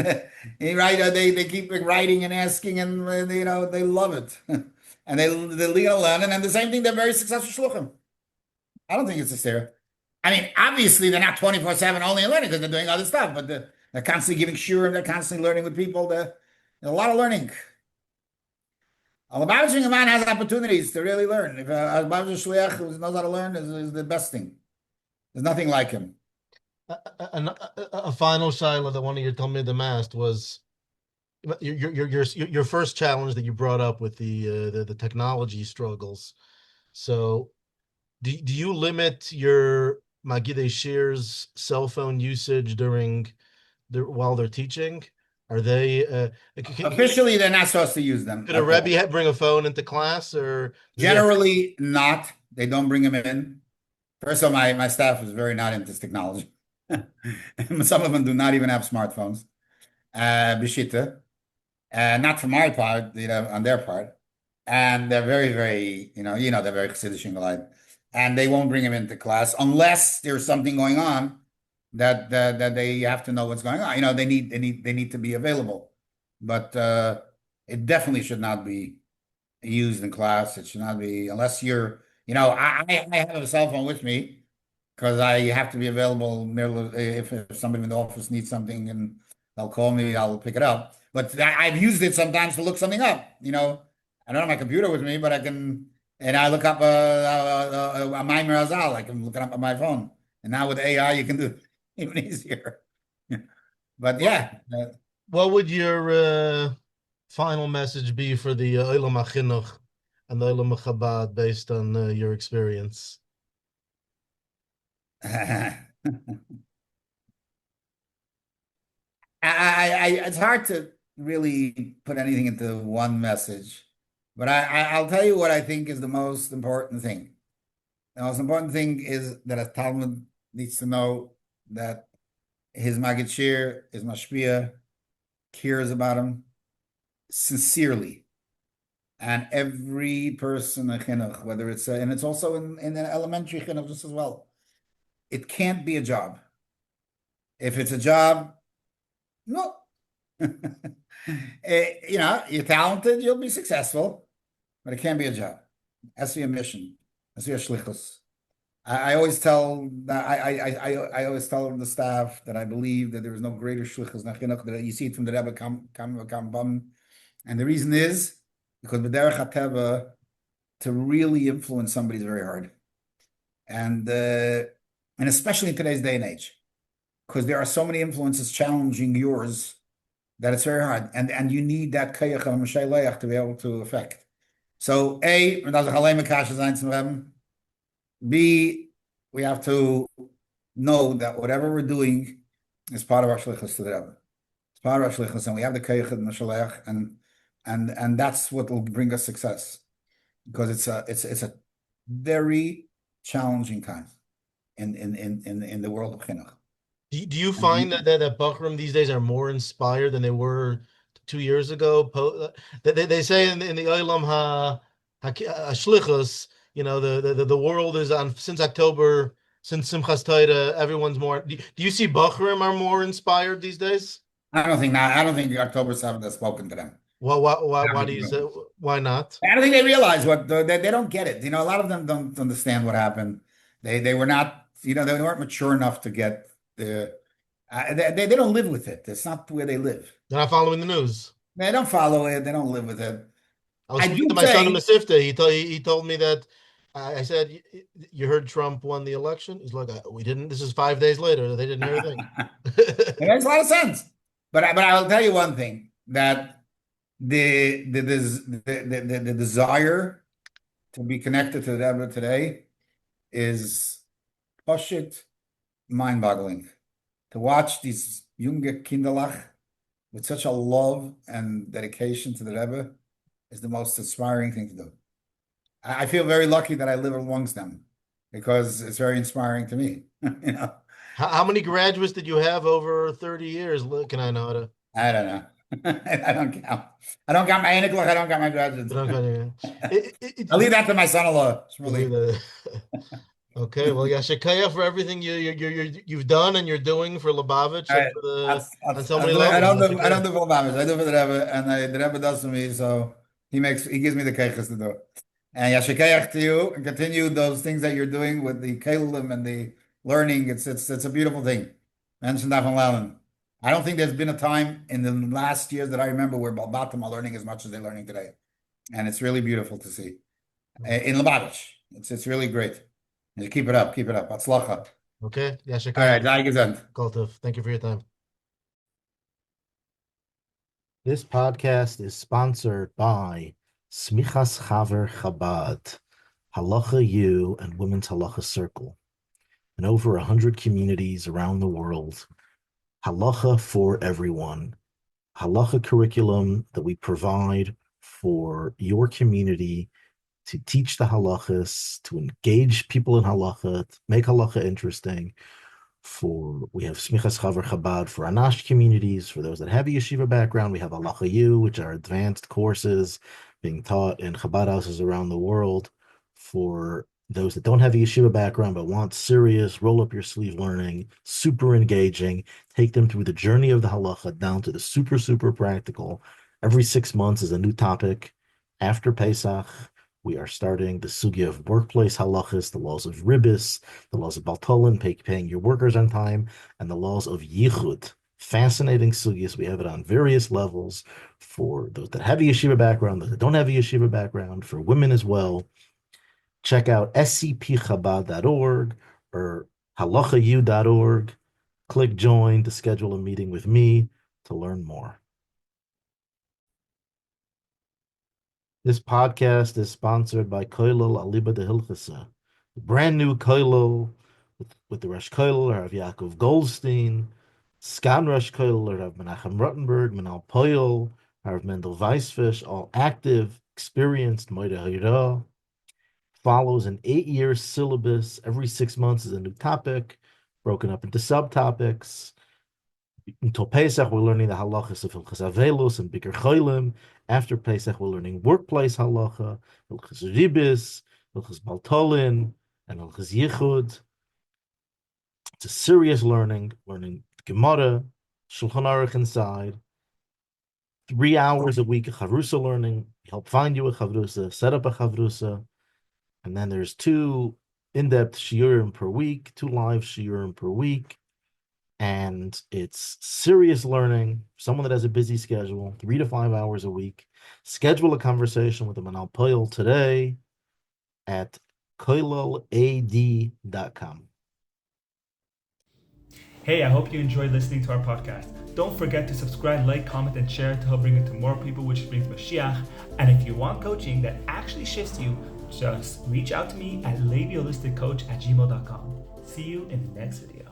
they keep writing and asking, and they love it. And they learn, and the same thing, they're very successful shluchim. I don't think it's a stare. I mean, obviously they're not 24/7 only learning, because they're doing other stuff, but they're constantly giving shiurim, they're constantly learning with people. There's a lot of learning. A Lubavitcher man has opportunities to really learn. If a Lubavitcher shliach who knows how to learn is the best thing. There's nothing like him. A final shaila that one of your Talmidim asked was your first challenge that you brought up with the technology struggles. So, do you limit your Magidei Shir's cell phone usage while they're teaching? Are they officially they're not supposed to use them? Could a Rebbe bring a phone into class, or generally not? They don't bring them in. First of all, my staff is very not into this technology. Some of them do not even have smartphones. Bishita, not from my part, on their part, and they're very, very, they're very chassidish and and they won't bring them into class unless there's something going on that they have to know what's going on. They need to be available, but it definitely should not be used in class. It should not be unless you're, I have a cell phone with me because I have to be available if somebody in the office needs something and they'll call me, I'll pick it up. But I've used it sometimes to look something up. I don't have my computer with me, but and I look up a Maimer Azal. I can look it up on my phone. And now with AI, you can do it even easier. But yeah. What would your final message be for the Olam HaChinuch and the Olam HaChabad based on your experience? It's hard to really put anything into one message, but I'll tell you what I think is the most important thing. The most important thing is that a Talmud needs to know that his Maggid Shir, his Mashpia, cares about him sincerely. And every person in chinuch, whether it's and it's also in an elementary chinuch just as well. It can't be a job. If it's a job, no. You're talented, you'll be successful, but it can't be a job. It has to be a mission. It has to be a shlichus. I always tell I always tell the staff that I believe that there is no greater shlichus than chinuch. That you see it from the Rebbe Kam, and the reason is because b'derech hateva, to really influence somebody is very hard, and especially in today's day and age, because there are so many influences challenging yours that it's very hard, and you need that koyach of Moshe to be able to affect. So A, B, we have to know that whatever we're doing is part of our shlichus to the Rebbe. It's part of our shlichus, and we have the koyach of Moshe, and that's what will bring us success, because it's a very challenging time in the world of chinuch. Do you find that Bachram these days are more inspired than they were 2 years ago? They say in the Olam HaShlichus, the world is on since October, since Simchas Torah, everyone's more. Do you see Bachram are more inspired these days? I don't think October 7th has spoken to them. Why do you say, why not? I don't think they realize they don't get it. A lot of them don't understand what happened. They were not, they weren't mature enough to get they don't live with it. It's not where they live. They're not following the news. They don't follow it. They don't live with it. I was speaking to my son in Masifta. He told me that I said, "You heard Trump won the election?" He's like, "We didn't." This is 5 days later. They didn't hear a thing. It makes a lot of sense. But I will tell you one thing, that the desire to be connected to the Rebbe today is pashut mind-boggling. To watch these junge Kinderlach with such a love and dedication to the Rebbe is the most inspiring thing to do. I feel very lucky that I live amongst them, because it's very inspiring to me. How many graduates did you have over 30 years? Can I know to? I don't know. I don't count. I don't count my Eniklach. I don't count my graduates. I'll leave that to my son-in-law. Okay, well, Yashikaya for everything you've done and you're doing for Lubavitch. I don't do for Lubavitch. I do for the Rebbe, and the Rebbe does for me. So he gives me the keiches to do. And Yashikayach to you, and continue those things that you're doing with the kelim and the learning. It's a beautiful thing. Mention that from I don't think there's been a time in the last years that I remember where Balbatim are learning as much as they're learning today, and it's really beautiful to see in Lubavitch. It's really great. And keep it up. Atzlacha. Okay. All right. Kultiv. Thank you for your time. This podcast is sponsored by Smichas Chaver Chabad, Halacha U and Women's Halacha Circle. In over 100 communities around the world, Halacha for everyone. Halacha curriculum that we provide for your community to teach the halachas, to engage people in halacha, to make halacha interesting. We have Smichas Chaver Chabad for Anash communities. For those that have a yeshiva background, we have Halacha U, which are advanced courses being taught in Chabad houses around the world. For those that don't have a yeshiva background but want serious, roll up your sleeve learning, super engaging, take them through the journey of the halacha down to the super, super practical. Every 6 months is a new topic. After Pesach, we are starting the sugya of workplace halachas, the laws of ribis, the laws of baltolin, paying your workers on time, and the laws of yichud. Fascinating sugyas. We have it on various levels for those that have a yeshiva background, those that don't have a yeshiva background, for women as well. Check out scpchabad.org or halachayu.org. Click join to schedule a meeting with me to learn more. This podcast is sponsored by Koilel Aliba de Hilchasa, a brand new Koilel with the Rosh Koilel, Rav Yaakov Goldstein, Sgan Rosh Koilel, Rav Menachem Rottenberg, Menal Poyel, Rav Mendel Weisfish, all active, experienced, Moida Hayra. Follows an 8-year syllabus. Every 6 months is a new topic, broken up into subtopics. Until Pesach, we're learning the halachas of Hilchas Avelus and Biker Cholim. After Pesach, we're learning workplace halacha, Hilchas Ribis, Hilchas Baltolin, and Hilchas Yichud. It's a serious learning Gemara, Shulchan Aruch inside. 3 hours a week of Chavrusa learning. Help find you a Chavrusa, set up a Chavrusa. And then there's 2 in-depth shiurim per week, 2 live shiurim per week. And it's serious learning. Someone that has a busy schedule, 3 to 5 hours a week. Schedule a conversation with the Manal Poyel today at koilelad.com. Hey, I hope you enjoyed listening to our podcast. Don't forget to subscribe, like, comment, and share to help bring it to more people, which brings Mashiach. And if you want coaching that actually shifts you, just reach out to me at ladyholisticcoach@gmail.com. See you in the next video.